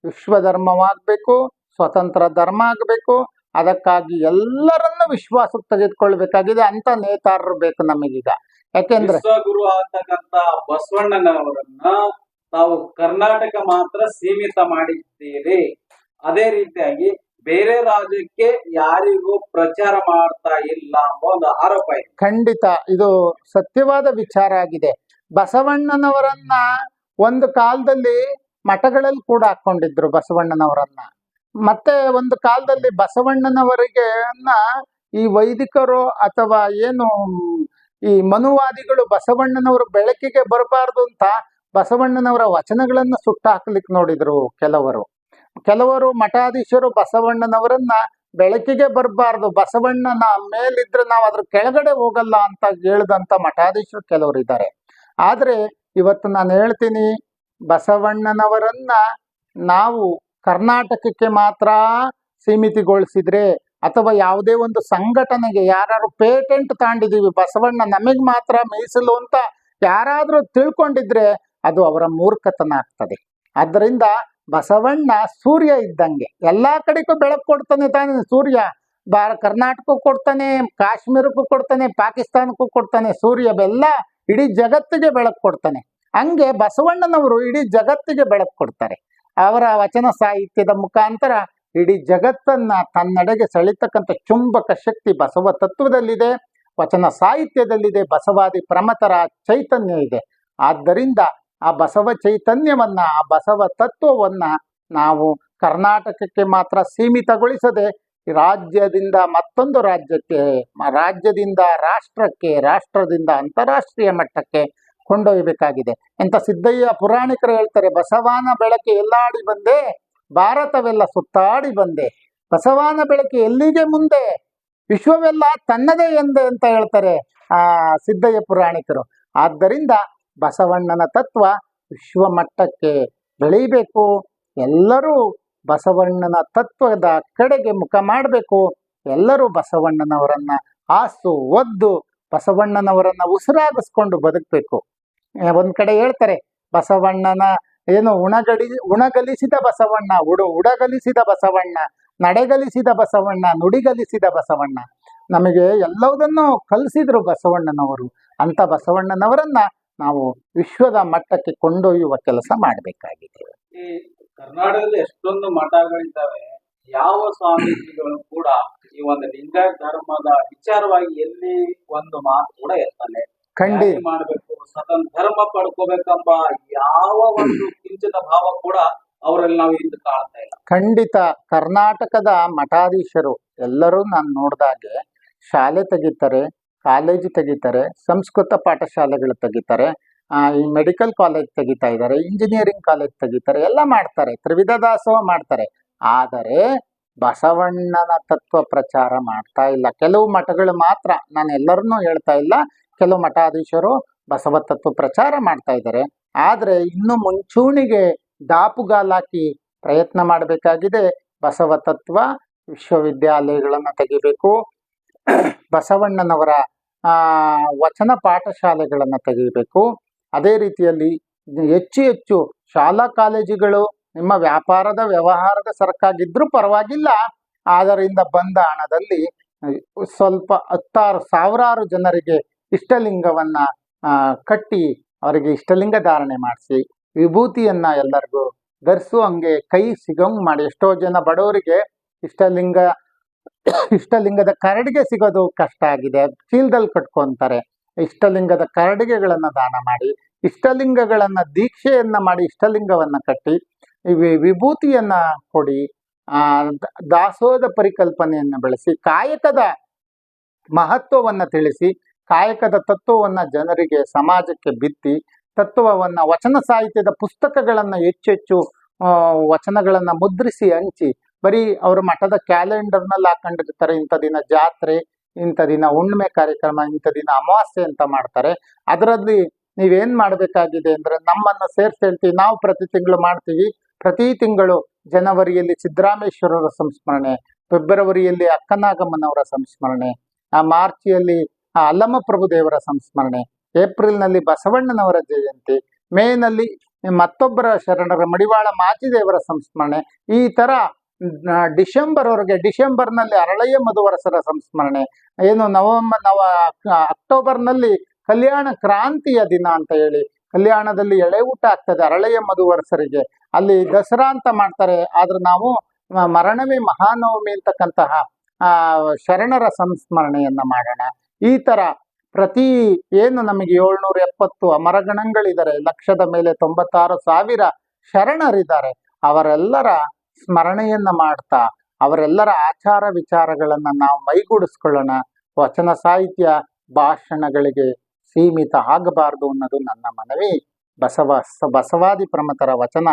ವಿಶ್ವ ಧರ್ಮವಾಗಬೇಕು, ಸ್ವತಂತ್ರ ಧರ್ಮ ಆಗಬೇಕು. ಅದಕ್ಕಾಗಿ ಎಲ್ಲರನ್ನು ವಿಶ್ವಾಸಕ್ಕೆ ತೆಗೆದುಕೊಳ್ಬೇಕಾಗಿದೆ ಅಂತ ನೇತಾರರು ಬೇಕು ನಮಗೀಗ. ಯಾಕೆಂದ್ರೆ ವಿಶ್ವಗುರು ಆಗ್ತಕ್ಕಂತ ಬಸವಣ್ಣನವರನ್ನ ತಾವು ಕರ್ನಾಟಕ ಮಾತ್ರ ಸೀಮಿತ ಮಾಡಿದ್ದೀರಿ, ಅದೇ ರೀತಿಯಾಗಿ ಬೇರೆ ರಾಜ್ಯಕ್ಕೆ ಯಾರಿಗೂ ಪ್ರಚಾರ ಮಾಡ್ತಾ ಇಲ್ಲ ಅನ್ನೋ ಒಂದು ಆರೋಪ ಇದೆ. ಖಂಡಿತ ಇದು ಸತ್ಯವಾದ ವಿಚಾರ ಆಗಿದೆ. ಬಸವಣ್ಣನವರನ್ನ ಒಂದು ಕಾಲದಲ್ಲಿ ಮಠಗಳಲ್ಲಿ ಕೂಡ ಹಾಕೊಂಡಿದ್ರು ಬಸವಣ್ಣನವರನ್ನ. ಮತ್ತೆ ಒಂದು ಕಾಲದಲ್ಲಿ ಬಸವಣ್ಣನವರಿಗೆ ಈ ವೈದಿಕರು ಅಥವಾ ಏನು ಈ ಮನುವಾದಿಗಳು ಬಸವಣ್ಣನವರು ಬೆಳಕಿಗೆ ಬರಬಾರ್ದು ಅಂತ ಬಸವಣ್ಣನವರ ವಚನಗಳನ್ನ ಸುಟ್ಟು ಹಾಕ್ಲಿಕ್ಕೆ ನೋಡಿದ್ರು ಕೆಲವರು ಮಠಾಧೀಶರು ಬಸವಣ್ಣನವರನ್ನ ಬೆಳಕಿಗೆ ಬರಬಾರ್ದು, ಬಸವಣ್ಣನ ಮೇಲಿದ್ರೆ ನಾವು ಅದ್ರ ಕೆಳಗಡೆ ಹೋಗಲ್ಲ ಅಂತ ಹೇಳಿದಂತ ಮಠಾಧೀಶರು ಕೆಲವರು ಇದ್ದಾರೆ. ಆದ್ರೆ ಇವತ್ತು ನಾನು ಹೇಳ್ತೀನಿ, ಬಸವಣ್ಣನವರನ್ನ ನಾವು ಕರ್ನಾಟಕಕ್ಕೆ ಮಾತ್ರ ಸೀಮಿತಗೊಳಿಸಿದ್ರೆ ಅಥವಾ ಯಾವುದೇ ಒಂದು ಸಂಘಟನೆಗೆ ಯಾರು ಪೇಟೆಂಟ್ ತಾಂಡಿದೀವಿ ಬಸವಣ್ಣ ನಮಗೆ ಮಾತ್ರ ಮೀಸಲು ಅಂತ ಯಾರಾದ್ರೂ ತಿಳ್ಕೊಂಡಿದ್ರೆ ಅದು ಅವರ ಮೂರ್ಖತನ ಆಗ್ತದೆ. ಆದ್ದರಿಂದ ಬಸವಣ್ಣ ಸೂರ್ಯ ಇದ್ದಂಗೆ, ಎಲ್ಲಾ ಕಡೆಗೂ ಬೆಳಕು ಕೊಡ್ತಾನೆ ತಾನೆ ಸೂರ್ಯ. ಕರ್ನಾಟಕಕ್ಕೂ ಕೊಡ್ತಾನೆ, ಕಾಶ್ಮೀರಕ್ಕೂ ಕೊಡ್ತಾನೆ, ಪಾಕಿಸ್ತಾನಕ್ಕೂ ಕೊಡ್ತಾನೆ. ಸೂರ್ಯ ಬೆಲ್ಲ ಇಡೀ ಜಗತ್ತಿಗೆ ಬೆಳಕು ಕೊಡ್ತಾನೆ. ಹಂಗೆ ಬಸವಣ್ಣನವರು ಇಡೀ ಜಗತ್ತಿಗೆ ಬೆಳಕು ಕೊಡ್ತಾರೆ. ಅವರ ವಚನ ಸಾಹಿತ್ಯದ ಮುಖಾಂತರ ಇಡೀ ಜಗತ್ತನ್ನ ತನ್ನೆಡೆಗೆ ಸೆಳಿತಕ್ಕಂಥ ಚುಂಬಕ ಶಕ್ತಿ ಬಸವ ತತ್ವದಲ್ಲಿದೆ, ವಚನ ಸಾಹಿತ್ಯದಲ್ಲಿದೆ, ಬಸವಾದಿ ಪ್ರಮತರ ಚೈತನ್ಯ ಇದೆ. ಆದ್ದರಿಂದ ಆ ಬಸವ ಚೈತನ್ಯವನ್ನ, ಆ ಬಸವ ತತ್ವವನ್ನ ನಾವು ಕರ್ನಾಟಕಕ್ಕೆ ಮಾತ್ರ ಸೀಮಿತಗೊಳಿಸದೆ ರಾಜ್ಯದಿಂದ ಮತ್ತೊಂದು ರಾಜ್ಯಕ್ಕೆ, ರಾಜ್ಯದಿಂದ ರಾಷ್ಟ್ರಕ್ಕೆ, ರಾಷ್ಟ್ರದಿಂದ ಅಂತಾರಾಷ್ಟ್ರೀಯ ಮಟ್ಟಕ್ಕೆ ಕೊಂಡೊಯ್ಯಬೇಕಾಗಿದೆ. ಎಂತ ಸಿದ್ದಯ್ಯ ಪುರಾಣಿಕರು ಹೇಳ್ತಾರೆ, ಬಸವನ ಬೆಳಕೆ ಎಲ್ಲಾಡಿ ಬಂದೆ, ಭಾರತವೆಲ್ಲ ಸುತ್ತಾಡಿ ಬಂದೆ, ಬಸವನ ಬೆಳಕೆ ಎಲ್ಲಿಗೆ ಮುಂದೆ, ವಿಶ್ವವೆಲ್ಲ ತನ್ನದೇ ಎಂದೆ ಅಂತ ಹೇಳ್ತಾರೆ ಸಿದ್ದಯ್ಯ ಪುರಾಣಿಕರು. ಆದ್ದರಿಂದ ಬಸವಣ್ಣನ ತತ್ವ ವಿಶ್ವ ಮಟ್ಟಕ್ಕೆ ಬೆಳೀಬೇಕು. ಎಲ್ಲರೂ ಬಸವಣ್ಣನ ತತ್ವದ ಕಡೆಗೆ ಮುಖ ಮಾಡಬೇಕು. ಎಲ್ಲರೂ ಬಸವಣ್ಣನವರನ್ನ ಆಸು ಒದ್ದು ಬಸವಣ್ಣನವರನ್ನ ಉಸಿರಾಗಿಸ್ಕೊಂಡು ಬದುಕಬೇಕು. ಒಂದ್ ಕಡೆ ಹೇಳ್ತಾರೆ, ಬಸವಣ್ಣನ ಏನು ಉಣಗಲಿಸಿದ ಬಸವಣ್ಣ, ಉಡಗಲಿಸಿದ ಬಸವಣ್ಣ, ನಡೆಗಲಿಸಿದ ಬಸವಣ್ಣ, ನುಡಿಗಲಿಸಿದ ಬಸವಣ್ಣ. ನಮಗೆ ಎಲ್ಲವುದನ್ನು ಕಲಿಸಿದ್ರು ಬಸವಣ್ಣನವರು. ಅಂತ ಬಸವಣ್ಣನವರನ್ನ ನಾವು ವಿಶ್ವದ ಮಟ್ಟಕ್ಕೆ ಕೊಂಡೊಯ್ಯುವ ಕೆಲಸ ಮಾಡಬೇಕಾಗಿದೆ. ಈ ಕರ್ನಾಟಕದಲ್ಲಿ ಎಷ್ಟೊಂದು ಮಠಗಳಿದ್ದಾವೆ, ಯಾವ ಸ್ವಾಮೀಜಿಗಳು ಕೂಡ ಈ ಒಂದು ಲಿಂಗಾಯತ ಧರ್ಮದ ವಿಚಾರವಾಗಿ ಎಲ್ಲಿ ಒಂದು ಮಾತು ಕೂಡ ಇರ್ತಾನೆ, ಮಾಡಬೇಕು, ಸ್ವತಂತ್ರ ಧರ್ಮ ಪಡ್ಕೋಬೇಕೆಂಬ ಯಾವ ಒಂದು ಕಿಂಚಿತ ಭಾವ ಕೂಡ ಅವರಲ್ಲಿ ನಾವು ಇಂದು ಕಾಣ್ತಾ ಇಲ್ಲ. ಖಂಡಿತ ಕರ್ನಾಟಕದ ಮಠಾಧೀಶರು ಎಲ್ಲರೂ ನಾನು ನೋಡ್ದಾಗೆ ಶಾಲೆ ತೆಗಿತಾರೆ, ಕಾಲೇಜು ತೆಗಿತಾರೆ, ಸಂಸ್ಕೃತ ಪಾಠಶಾಲೆಗಳು ತೆಗಿತಾರೆ, ಈ ಮೆಡಿಕಲ್ ಕಾಲೇಜ್ ತೆಗಿತಾ ಇದ್ದಾರೆ, ಇಂಜಿನಿಯರಿಂಗ್ ಕಾಲೇಜ್ ತೆಗಿತಾರೆ, ಎಲ್ಲ ಮಾಡ್ತಾರೆ, ತ್ರಿವಿಧ ದಾಸೋಹ ಮಾಡ್ತಾರೆ. ಆದರೆ ಬಸವಣ್ಣನ ತತ್ವ ಪ್ರಚಾರ ಮಾಡ್ತಾ ಇಲ್ಲ. ಕೆಲವು ಮಠಗಳು ಮಾತ್ರ, ನಾನು ಎಲ್ಲರನ್ನೂ ಹೇಳ್ತಾ ಇಲ್ಲ, ಕೆಲವು ಮಠಾಧೀಶರು ಬಸವ ತತ್ವ ಪ್ರಚಾರ ಮಾಡ್ತಾ ಇದ್ದಾರೆ. ಆದ್ರೆ ಇನ್ನು ಮುಂಚೂಣಿಗೆ ದಾಪುಗಾಲಾಕಿ ಪ್ರಯತ್ನ ಮಾಡಬೇಕಾಗಿದೆ. ಬಸವ ತತ್ವ ವಿಶ್ವವಿದ್ಯಾಲಯಗಳನ್ನು ತೆಗಿಬೇಕು, ಬಸವಣ್ಣನವರ ವಚನ ಪಾಠಶಾಲೆಗಳನ್ನು ತೆಗಿಬೇಕು. ಅದೇ ರೀತಿಯಲ್ಲಿ ಹೆಚ್ಚು ಹೆಚ್ಚು ಶಾಲಾ ಕಾಲೇಜುಗಳು ನಿಮ್ಮ ವ್ಯಾಪಾರದ ವ್ಯವಹಾರದ ಸರಕಾಗಿದ್ರೂ ಪರವಾಗಿಲ್ಲ, ಅದರಿಂದ ಬಂದ ಹಣದಲ್ಲಿ ಸ್ವಲ್ಪ 10,000 ಜನರಿಗೆ ಇಷ್ಟಲಿಂಗವನ್ನ ಕಟ್ಟಿ ಅವರಿಗೆ ಇಷ್ಟಲಿಂಗ ಧಾರಣೆ ಮಾಡಿಸಿ ವಿಭೂತಿಯನ್ನ ಎಲ್ಲರಿಗೂ ಧರಿಸು, ಹಂಗೆ ಕೈ ಸಿಗೋಂಗ್ ಮಾಡಿ. ಎಷ್ಟೋ ಜನ ಬಡವರಿಗೆ ಇಷ್ಟಲಿಂಗದ ಕರಡಿಗೆ ಸಿಗೋದು ಕಷ್ಟ ಆಗಿದೆ, ಚೀಲದಲ್ಲಿ ಕಟ್ಕೊಂತಾರೆ. ಇಷ್ಟಲಿಂಗದ ಕರಡಿಗೆಗಳನ್ನ ದಾನ ಮಾಡಿ, ಇಷ್ಟಲಿಂಗಗಳನ್ನ ದೀಕ್ಷೆಯನ್ನ ಮಾಡಿ, ಇಷ್ಟಲಿಂಗವನ್ನ ಕಟ್ಟಿ ವಿಭೂತಿಯನ್ನ ಕೊಡಿ. ದಾಸೋಹದ ಪರಿಕಲ್ಪನೆಯನ್ನ ಬೆಳೆಸಿ, ಕಾಯಕದ ಮಹತ್ವವನ್ನ ತಿಳಿಸಿ, ಕಾಯಕದ ತತ್ವವನ್ನ ಜನರಿಗೆ ಸಮಾಜಕ್ಕೆ ಬಿತ್ತಿ, ತತ್ವವನ್ನ ವಚನ ಸಾಹಿತ್ಯದ ಪುಸ್ತಕಗಳನ್ನ ಹೆಚ್ಚೆಚ್ಚು ವಚನಗಳನ್ನ ಮುದ್ರಿಸಿ ಹಂಚಿ, ಬರೀ ಅವ್ರ ಮಠದ ಕ್ಯಾಲೆಂಡರ್ನಲ್ಲಿ ಹಾಕೊಂಡಿರ್ತಾರೆ, ಇಂಥ ದಿನ ಜಾತ್ರೆ, ಇಂಥ ದಿನ ಹುಣ್ಣಿಮೆ ಕಾರ್ಯಕ್ರಮ, ಇಂಥ ದಿನ ಅಮಾವಾಸ್ಯೆ ಅಂತ ಮಾಡ್ತಾರೆ. ಅದರಲ್ಲಿ ನೀವೇನ್ ಮಾಡಬೇಕಾಗಿದೆ ಅಂದ್ರೆ ನಮ್ಮನ್ನು ಸೇರ್ಸಿ ಹೇಳ್ತೀವಿ. ನಾವು ಪ್ರತಿ ತಿಂಗಳು ಮಾಡ್ತೀವಿ. ಪ್ರತಿ ತಿಂಗಳು ಜನವರಿಯಲ್ಲಿ ಸಿದ್ದರಾಮೇಶ್ವರರ ಸಂಸ್ಮರಣೆ, ಫೆಬ್ರವರಿಯಲ್ಲಿ ಅಕ್ಕನಾಗಮ್ಮನವರ ಸಂಸ್ಮರಣೆ, ಮಾರ್ಚಿಯಲ್ಲಿ ಅಲ್ಲಮಪ್ರಭು ದೇವರ ಸಂಸ್ಮರಣೆ, ಏಪ್ರಿಲ್ನಲ್ಲಿ ಬಸವಣ್ಣನವರ ಜಯಂತಿ, ಮೇನಲ್ಲಿ ಮತ್ತೊಬ್ಬರ ಶರಣರ ಮಡಿವಾಳ ಮಾಚಿದೇವರ ಸಂಸ್ಮರಣೆ. ಈ ತರ ಡಿಸೆಂಬರ್ನಲ್ಲಿ ಅರಳಯ್ಯ ಮಧುವರಸರ ಸಂಸ್ಮರಣೆ, ಏನು ಅಕ್ಟೋಬರ್ನಲ್ಲಿ ಕಲ್ಯಾಣ ಕ್ರಾಂತಿಯ ದಿನ ಅಂತ ಹೇಳಿ ಕಲ್ಯಾಣದಲ್ಲಿ ಎಳೆ ಊಟ ಆಗ್ತದೆ ಅರಳಯ್ಯ ಮಧುವರಸರಿಗೆ. ಅಲ್ಲಿ ದಸರಾ ಅಂತ ಮಾಡ್ತಾರೆ, ಆದ್ರೆ ನಾವು ಮರಣವೇ ಮಹಾನವಮಿ ಅಂತಕ್ಕಂತಹ ಶರಣರ ಸಂಸ್ಮರಣೆಯನ್ನ ಮಾಡೋಣ. ಈ ತರ ಪ್ರತಿ ಏನು ನಮಗೆ 770 ಅಮರಗಣಗಳಿದ್ದಾರೆ, 196,000 ಶರಣರಿದ್ದಾರೆ. ಅವರೆಲ್ಲರ ಸ್ಮರಣೆಯನ್ನ ಮಾಡ್ತಾ ಅವರೆಲ್ಲರ ಆಚಾರ ವಿಚಾರಗಳನ್ನ ನಾವು ಮೈಗೂಡಿಸ್ಕೊಳ್ಳೋಣ. ವಚನ ಸಾಹಿತ್ಯ ಭಾಷಣಗಳಿಗೆ ಸೀಮಿತ ಆಗಬಾರದು ಅನ್ನೋದು ನನ್ನ ಮನವಿ. ಬಸವಾದಿ ಪ್ರಮಥರ ವಚನ,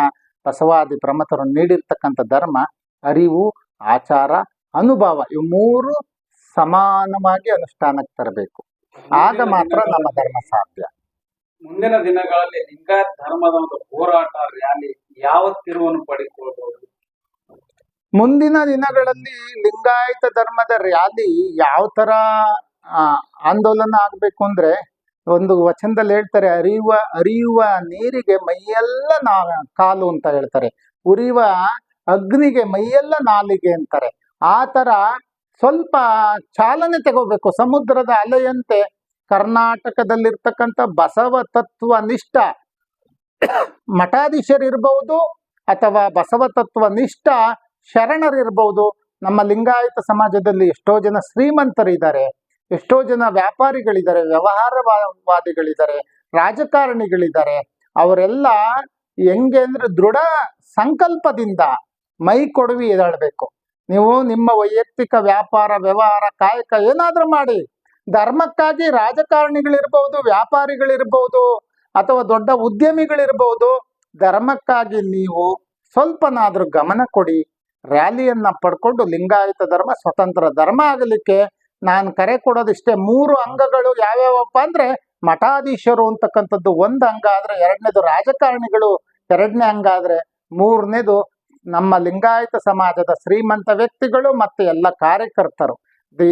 ಬಸವಾದಿ ಪ್ರಮಥರು ನೀಡಿರ್ತಕ್ಕಂಥ ಧರ್ಮ, ಅರಿವು, ಆಚಾರ, ಅನುಭವ, ಇವು 3 ಸಮಾನವಾಗಿ ಅನುಷ್ಠಾನಕ್ಕೆ ತರಬೇಕು. ಆಗ ಮಾತ್ರ ನಮ್ಮ ಧರ್ಮ ಸಾಧ್ಯ. ಮುಂದಿನ ದಿನಗಳಲ್ಲಿ ಲಿಂಗಾಯತ ಧರ್ಮದ ಒಂದು ಹೋರಾಟ ರ್ಯಾಲಿ ಯಾವ ತಿರುವನ್ನು ಪಡೆದುಕೊಳ್ಳಬಹುದು? ಮುಂದಿನ ದಿನಗಳಲ್ಲಿ ಲಿಂಗಾಯತ ಧರ್ಮದ ರ್ಯಾಲಿ ಯಾವ ತರ ಆಂದೋಲನ ಆಗ್ಬೇಕು ಅಂದ್ರೆ, ಒಂದು ವಚನದಲ್ಲಿ ಹೇಳ್ತಾರೆ, ಅರಿಯುವ ನೀರಿಗೆ ಮೈಯೆಲ್ಲ ಕಾಲು ಅಂತ ಹೇಳ್ತಾರೆ, ಉರಿಯುವ ಅಗ್ನಿಗೆ ಮೈಯೆಲ್ಲ ನಾಲಿಗೆ ಅಂತಾರೆ. ಆ ತರ ಸ್ವಲ್ಪ ಚಾಲನೆ ತಗೋಬೇಕು. ಸಮುದ್ರದ ಅಲೆಯಂತೆ ಕರ್ನಾಟಕದಲ್ಲಿರ್ತಕ್ಕಂಥ ಬಸವ ತತ್ವ ನಿಷ್ಠ ಮಠಾಧೀಶರಿರ್ಬಹುದು ಅಥವಾ ಬಸವ ತತ್ವ ನಿಷ್ಠ ಶರಣರಿರ್ಬಹುದು. ನಮ್ಮ ಲಿಂಗಾಯತ ಸಮಾಜದಲ್ಲಿ ಎಷ್ಟೋ ಜನ ಶ್ರೀಮಂತರಿದ್ದಾರೆ, ಎಷ್ಟೋ ಜನ ವ್ಯಾಪಾರಿಗಳಿದ್ದಾರೆ, ವ್ಯವಹಾರವಾದಿಗಳಿದ್ದಾರೆ, ರಾಜಕಾರಣಿಗಳಿದ್ದಾರೆ. ಅವರೆಲ್ಲ ಹೆಂಗೆ ಅಂದ್ರೆ ದೃಢ ಸಂಕಲ್ಪದಿಂದ ಮೈ ಕೊಡವಿ ಎದಾಳ್ಬೇಕು. ನೀವು ನಿಮ್ಮ ವೈಯಕ್ತಿಕ ವ್ಯಾಪಾರ, ವ್ಯವಹಾರ, ಕಾಯಕ ಏನಾದ್ರೂ ಮಾಡಿ, ಧರ್ಮಕ್ಕಾಗಿ ರಾಜಕಾರಣಿಗಳಿರ್ಬಹುದು, ವ್ಯಾಪಾರಿಗಳಿರ್ಬಹುದು, ಅಥವಾ ದೊಡ್ಡ ಉದ್ಯಮಿಗಳಿರ್ಬಹುದು, ಧರ್ಮಕ್ಕಾಗಿ ನೀವು ಸ್ವಲ್ಪನಾದ್ರೂ ಗಮನ ಕೊಡಿ. ರ್ಯಾಲಿಯನ್ನ ಪಡ್ಕೊಂಡು ಲಿಂಗಾಯತ ಧರ್ಮ ಸ್ವತಂತ್ರ ಧರ್ಮ ಆಗಲಿಕ್ಕೆ ನಾನು ಕರೆ ಕೊಡೋದಿಷ್ಟೇ. 3 ಅಂಗಗಳು ಯಾವ್ಯಾವಪ್ಪ ಅಂದ್ರೆ, ಮಠಾಧೀಶರು ಅಂತಕ್ಕಂಥದ್ದು 1 ಅಂಗ ಆದ್ರೆ, 2ನೇದು ರಾಜಕಾರಣಿಗಳು 2ನೇ ಅಂಗ ಆದ್ರೆ, 3ನೇದು ನಮ್ಮ ಲಿಂಗಾಯತ ಸಮಾಜದ ಶ್ರೀಮಂತ ವ್ಯಕ್ತಿಗಳು ಮತ್ತೆ ಎಲ್ಲ ಕಾರ್ಯಕರ್ತರು.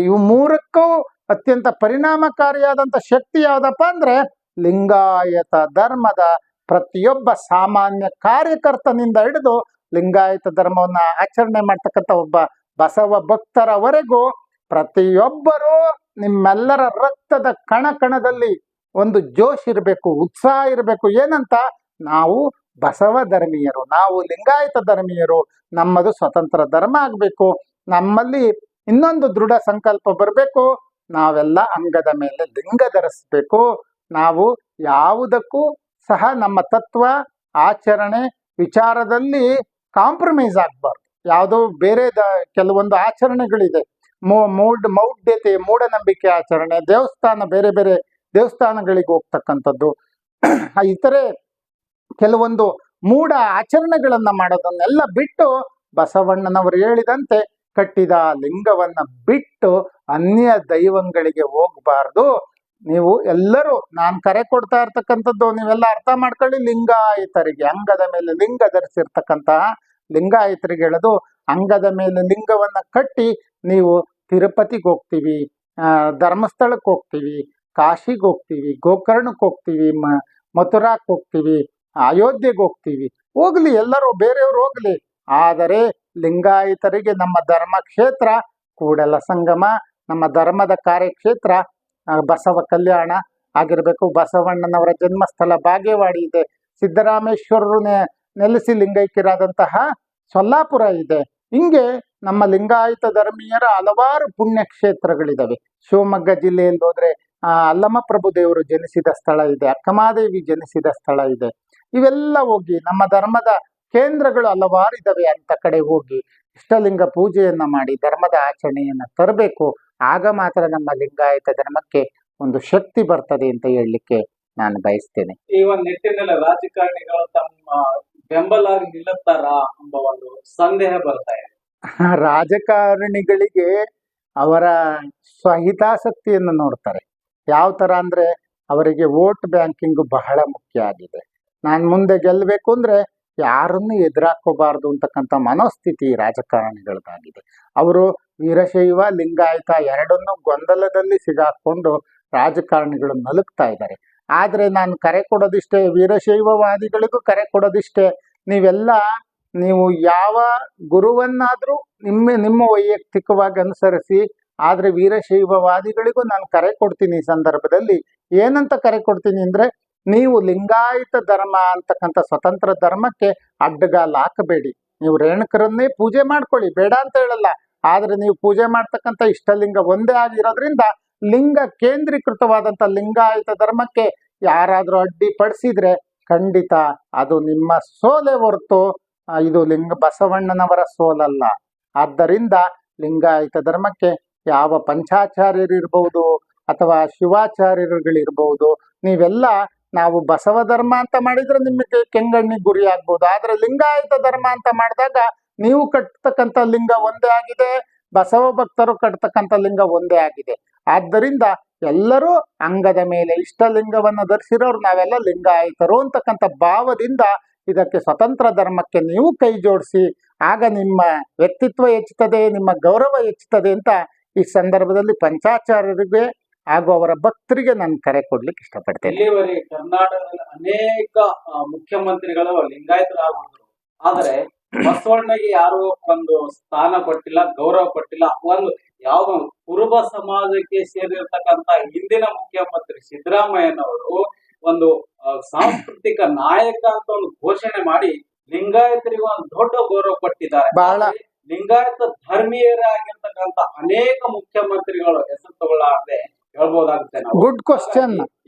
ಇವು 3ಕ್ಕೂ ಅತ್ಯಂತ ಪರಿಣಾಮಕಾರಿಯಾದಂಥ ಶಕ್ತಿ ಯಾವ್ದಪ್ಪ ಅಂದ್ರೆ, ಲಿಂಗಾಯತ ಧರ್ಮದ ಪ್ರತಿಯೊಬ್ಬ ಸಾಮಾನ್ಯ ಕಾರ್ಯಕರ್ತನಿಂದ ಹಿಡಿದು ಲಿಂಗಾಯತ ಧರ್ಮವನ್ನ ಆಚರಣೆ ಮಾಡ್ತಕ್ಕಂಥ ಒಬ್ಬ ಬಸವ ಭಕ್ತರವರೆಗೂ ಪ್ರತಿಯೊಬ್ಬರೂ ನಿಮ್ಮೆಲ್ಲರ ರಕ್ತದ ಕಣದಲ್ಲಿ ಒಂದು ಜೋಶ್ ಇರಬೇಕು, ಉತ್ಸಾಹ ಇರಬೇಕು. ಏನಂತ, ನಾವು ಬಸವ ಧರ್ಮೀಯರು, ನಾವು ಲಿಂಗಾಯತ ಧರ್ಮೀಯರು, ನಮ್ಮದು ಸ್ವತಂತ್ರ ಧರ್ಮ ಆಗಬೇಕು. ನಮ್ಮಲ್ಲಿ ಇನ್ನೊಂದು ದೃಢ ಸಂಕಲ್ಪ ಬರಬೇಕು, ನಾವೆಲ್ಲ ಅಂಗದ ಮೇಲೆ ಲಿಂಗ ಧರಿಸ್ಬೇಕು. ನಾವು ಯಾವುದಕ್ಕೂ ಸಹ ನಮ್ಮ ತತ್ವ, ಆಚರಣೆ, ವಿಚಾರದಲ್ಲಿ ಕಾಂಪ್ರಮೈಸ್ ಆಗಬಾರ್ದು. ಯಾವುದೋ ಬೇರೆ ಕೆಲವೊಂದು ಆಚರಣೆಗಳಿದೆ, ಮೌಢ್ಯತೆ, ಮೂಢನಂಬಿಕೆ ಆಚರಣೆ, ಬೇರೆ ಬೇರೆ ದೇವಸ್ಥಾನಗಳಿಗೆ ಹೋಗ್ತಕ್ಕಂಥದ್ದು, ಇತರೆ ಕೆಲವೊಂದು ಮೂಢ ಆಚರಣೆಗಳನ್ನ ಮಾಡೋದನ್ನೆಲ್ಲ ಬಿಟ್ಟು, ಬಸವಣ್ಣನವರು ಹೇಳಿದಂತೆ ಕಟ್ಟಿದ ಲಿಂಗವನ್ನ ಬಿಟ್ಟು ಅನ್ಯ ದೈವಗಳಿಗೆ ಹೋಗಬಾರ್ದು. ನೀವು ಎಲ್ಲರೂ, ನಾನು ಕರೆ ಕೊಡ್ತಾ ಇರ್ತಕ್ಕಂಥದ್ದು ನೀವೆಲ್ಲ ಅರ್ಥ ಮಾಡ್ಕೊಳ್ಳಿ. ಲಿಂಗಾಯತರಿಗೆ, ಅಂಗದ ಮೇಲೆ ಲಿಂಗ ಧರಿಸಿರ್ತಕ್ಕಂತಹ ಲಿಂಗಾಯತರಿಗೆ ಹೇಳೋದು, ಅಂಗದ ಮೇಲೆ ಲಿಂಗವನ್ನ ಕಟ್ಟಿ ನೀವು ತಿರುಪತಿಗೆ ಹೋಗ್ತೀವಿ, ಧರ್ಮಸ್ಥಳಕ್ಕೆ ಹೋಗ್ತೀವಿ, ಕಾಶಿಗೆ ಹೋಗ್ತೀವಿ, ಗೋಕರ್ಣಕ್ಕೆ ಹೋಗ್ತೀವಿ, ಮಥುರಾಕ್ಕೆ ಹೋಗ್ತೀವಿ, ಅಯೋಧ್ಯೆಗೆ ಹೋಗ್ತೀವಿ, ಹೋಗ್ಲಿ, ಎಲ್ಲರೂ ಬೇರೆಯವರು ಹೋಗ್ಲಿ. ಆದರೆ ಲಿಂಗಾಯತರಿಗೆ ನಮ್ಮ ಧರ್ಮ ಕ್ಷೇತ್ರ ಕೂಡಲ ಸಂಗಮ, ನಮ್ಮ ಧರ್ಮದ ಕಾರ್ಯಕ್ಷೇತ್ರ ಬಸವ ಕಲ್ಯಾಣ ಆಗಿರ್ಬೇಕು. ಬಸವಣ್ಣನವರ ಜನ್ಮಸ್ಥಳ ಬಾಗೇವಾಡಿ ಇದೆ. ಸಿದ್ದರಾಮೇಶ್ವರರು ನೆಲೆಸಿ ಲಿಂಗೈಕ್ಯರಾದಂತಹ ಸೊಲ್ಲಾಪುರ ಇದೆ. ಹಿಂಗೆ ನಮ್ಮ ಲಿಂಗಾಯತ ಧರ್ಮೀಯರ ಹಲವಾರು ಪುಣ್ಯಕ್ಷೇತ್ರಗಳಿದಾವೆ. ಶಿವಮೊಗ್ಗ ಜಿಲ್ಲೆಯಲ್ಲಿ ಹೋದ್ರೆ ಅಲ್ಲಮಪ್ರಭು ದೇವರು ಜನಿಸಿದ ಸ್ಥಳ ಇದೆ, ಅಕ್ಕಮಾದೇವಿ ಜನಿಸಿದ ಸ್ಥಳ ಇದೆ. ಇವೆಲ್ಲ ಹೋಗಿ ನಮ್ಮ ಧರ್ಮದ ಕೇಂದ್ರಗಳು ಹಲವಾರು ಇದಾವೆ. ಅಂತ ಕಡೆ ಹೋಗಿ ಇಷ್ಟಲಿಂಗ ಪೂಜೆಯನ್ನ ಮಾಡಿ ಧರ್ಮದ ಆಚರಣೆಯನ್ನ ತರಬೇಕು. ಆಗ ಮಾತ್ರ ನಮ್ಮ ಲಿಂಗಾಯತ ಧರ್ಮಕ್ಕೆ ಒಂದು ಶಕ್ತಿ ಬರ್ತದೆ ಅಂತ ಹೇಳಲಿಕ್ಕೆ ನಾನು ಬಯಸ್ತೇನೆ. ಈ ಒಂದು ನಿಟ್ಟಿನಲ್ಲಿ ರಾಜಕಾರಣಿಗಳು ತಮ್ಮ ಬೆಂಬಲ ನಿಲ್ಲುತ್ತಾರ ಎಂಬ ಒಂದು ಸಂದೇಹ ಬರ್ತಾ ಇದೆ. ರಾಜಕಾರಣಿಗಳಿಗೆ ಅವರ ಸ್ವಹಿತಾಸಕ್ತಿಯನ್ನು ನೋಡ್ತಾರೆ. ಯಾವ ತರ ಅಂದ್ರೆ ಅವರಿಗೆ ವೋಟ್ ಬ್ಯಾಂಕಿಂಗ್ ಬಹಳ ಮುಖ್ಯ ಆಗಿದೆ. ನಾನು ಮುಂದೆ ಗೆಲ್ಲಬೇಕು ಅಂದ್ರೆ ಯಾರನ್ನು ಎದುರಾಕೋಬಾರ್ದು ಅಂತಕ್ಕಂಥ ಮನೋಸ್ಥಿತಿ ರಾಜಕಾರಣಿಗಳದಾಗಿದೆ. ಅವರು ವೀರಶೈವ ಲಿಂಗಾಯತ ಎರಡನ್ನೂ ಗೊಂದಲದಲ್ಲಿ ಸಿಗಾಕೊಂಡು ರಾಜಕಾರಣಿಗಳು ನಲುಗ್ತಾ ಇದ್ದಾರೆ. ಆದ್ರೆ ನಾನು ಕರೆ ಕೊಡೋದಿಷ್ಟೇ, ವೀರಶೈವವಾದಿಗಳಿಗೂ ಕರೆ ಕೊಡೋದಿಷ್ಟೇ, ನೀವು ಯಾವ ಗುರುವನ್ನಾದ್ರೂ ನಿಮ್ಮ ವೈಯಕ್ತಿಕವಾಗಿ ಅನುಸರಿಸಿ. ಆದ್ರೆ ವೀರಶೈವವಾದಿಗಳಿಗೂ ನಾನು ಕರೆ ಕೊಡ್ತೀನಿ. ಈ ಸಂದರ್ಭದಲ್ಲಿ ಏನಂತ ಕರೆ ಕೊಡ್ತೀನಿ ಅಂದ್ರೆ, ನೀವು ಲಿಂಗಾಯತ ಧರ್ಮ ಅಂತಕ್ಕಂಥ ಸ್ವತಂತ್ರ ಧರ್ಮಕ್ಕೆ ಅಡ್ಡಗಾಲ ಹಾಕಬೇಡಿ. ನೀವು ರೇಣುಕರನ್ನೇ ಪೂಜೆ ಮಾಡ್ಕೊಳ್ಳಿ, ಬೇಡ ಅಂತ ಹೇಳಲ್ಲ. ಆದ್ರೆ ನೀವು ಪೂಜೆ ಮಾಡ್ತಕ್ಕಂಥ ಇಷ್ಟಲಿಂಗ ಒಂದೇ ಆಗಿರೋದ್ರಿಂದ ಲಿಂಗ ಕೇಂದ್ರೀಕೃತವಾದಂಥ ಲಿಂಗಾಯತ ಧರ್ಮಕ್ಕೆ ಯಾರಾದ್ರೂ ಅಡ್ಡಿಪಡಿಸಿದ್ರೆ ಖಂಡಿತ ಅದು ನಿಮ್ಮ ಸೋಲೆ ಹೊರತು ಇದು ಬಸವಣ್ಣನವರ ಸೋಲಲ್ಲ. ಆದ್ದರಿಂದ ಲಿಂಗಾಯತ ಧರ್ಮಕ್ಕೆ ಯಾವ ಪಂಚಾಚಾರ್ಯರಿರ್ಬಹುದು ಅಥವಾ ಶಿವಾಚಾರ್ಯರುಗಳಿರ್ಬಹುದು, ನೀವೆಲ್ಲ ನಾವು ಬಸವ ಧರ್ಮ ಅಂತ ಮಾಡಿದ್ರೆ ನಿಮಗೆ ಕೆಂಗಣ್ಣಿಗೆ ಗುರಿ ಆಗ್ಬೋದು. ಆದ್ರೆ ಲಿಂಗಾಯತ ಧರ್ಮ ಅಂತ ಮಾಡಿದಾಗ ನೀವು ಕಟ್ತಕ್ಕಂಥ ಲಿಂಗ ಒಂದೇ ಆಗಿದೆ, ಬಸವ ಭಕ್ತರು ಕಟ್ತಕ್ಕಂಥ ಲಿಂಗ ಒಂದೇ ಆಗಿದೆ. ಆದ್ದರಿಂದ ಎಲ್ಲರೂ ಅಂಗದ ಮೇಲೆ ಇಷ್ಟಲಿಂಗವನ್ನು ಧರಿಸಿರೋರು ನಾವೆಲ್ಲ ಲಿಂಗಾಯತರು ಅಂತಕ್ಕಂಥ ಭಾವದಿಂದ ಇದಕ್ಕೆ ಸ್ವತಂತ್ರ ಧರ್ಮಕ್ಕೆ ನೀವು ಕೈ ಜೋಡಿಸಿ. ಆಗ ನಿಮ್ಮ ವ್ಯಕ್ತಿತ್ವ ಹೆಚ್ಚುತ್ತದೆ, ನಿಮ್ಮ ಗೌರವ ಹೆಚ್ಚುತ್ತದೆ ಅಂತ ಈ ಸಂದರ್ಭದಲ್ಲಿ ಪಂಚಾಚಾರ್ಯರಿಗೆ ಹಾಗೂ ಅವರ ಭಕ್ತರಿಗೆ ನಾನು ಕರೆ ಕೊಡ್ಲಿಕ್ಕೆ ಇಷ್ಟಪಡ್ತೇನೆ. ಇಲ್ಲಿವರೆಗೆ ಕರ್ನಾಟಕದಲ್ಲಿ ಅನೇಕ ಮುಖ್ಯಮಂತ್ರಿಗಳು ಲಿಂಗಾಯತರಾಗಿದ್ರು. ಆದ್ರೆ ಬಸವಣ್ಣಗೆ ಯಾರು ಒಂದು ಸ್ಥಾನ ಕೊಟ್ಟಿಲ್ಲ, ಗೌರವ ಕೊಟ್ಟಿಲ್ಲ. ಒಂದು ಯಾವ ಕುರುಬ ಸಮಾಜಕ್ಕೆ ಸೇರಿರ್ತಕ್ಕಂತ ಹಿಂದಿನ ಮುಖ್ಯಮಂತ್ರಿ ಸಿದ್ದರಾಮಯ್ಯನವರು ಒಂದು ಸಾಂಸ್ಕೃತಿಕ ನಾಯಕ ಅಂತ ಒಂದು ಘೋಷಣೆ ಮಾಡಿ ಲಿಂಗಾಯತರಿಗೆ ಒಂದು ದೊಡ್ಡ ಗೌರವ ಕೊಟ್ಟಿದ್ದಾರೆ. ಬಹಳ ಲಿಂಗಾಯತ ಧರ್ಮೀಯರಾಗಿರ್ತಕ್ಕಂಥ ಅನೇಕ ಮುಖ್ಯಮಂತ್ರಿಗಳು ಹೆಸರು ತಗೊಳ್ಳಾರದೆ ಹೇಳ್ಬೋದಾಗುತ್ತೆ ನಾವು. Good question.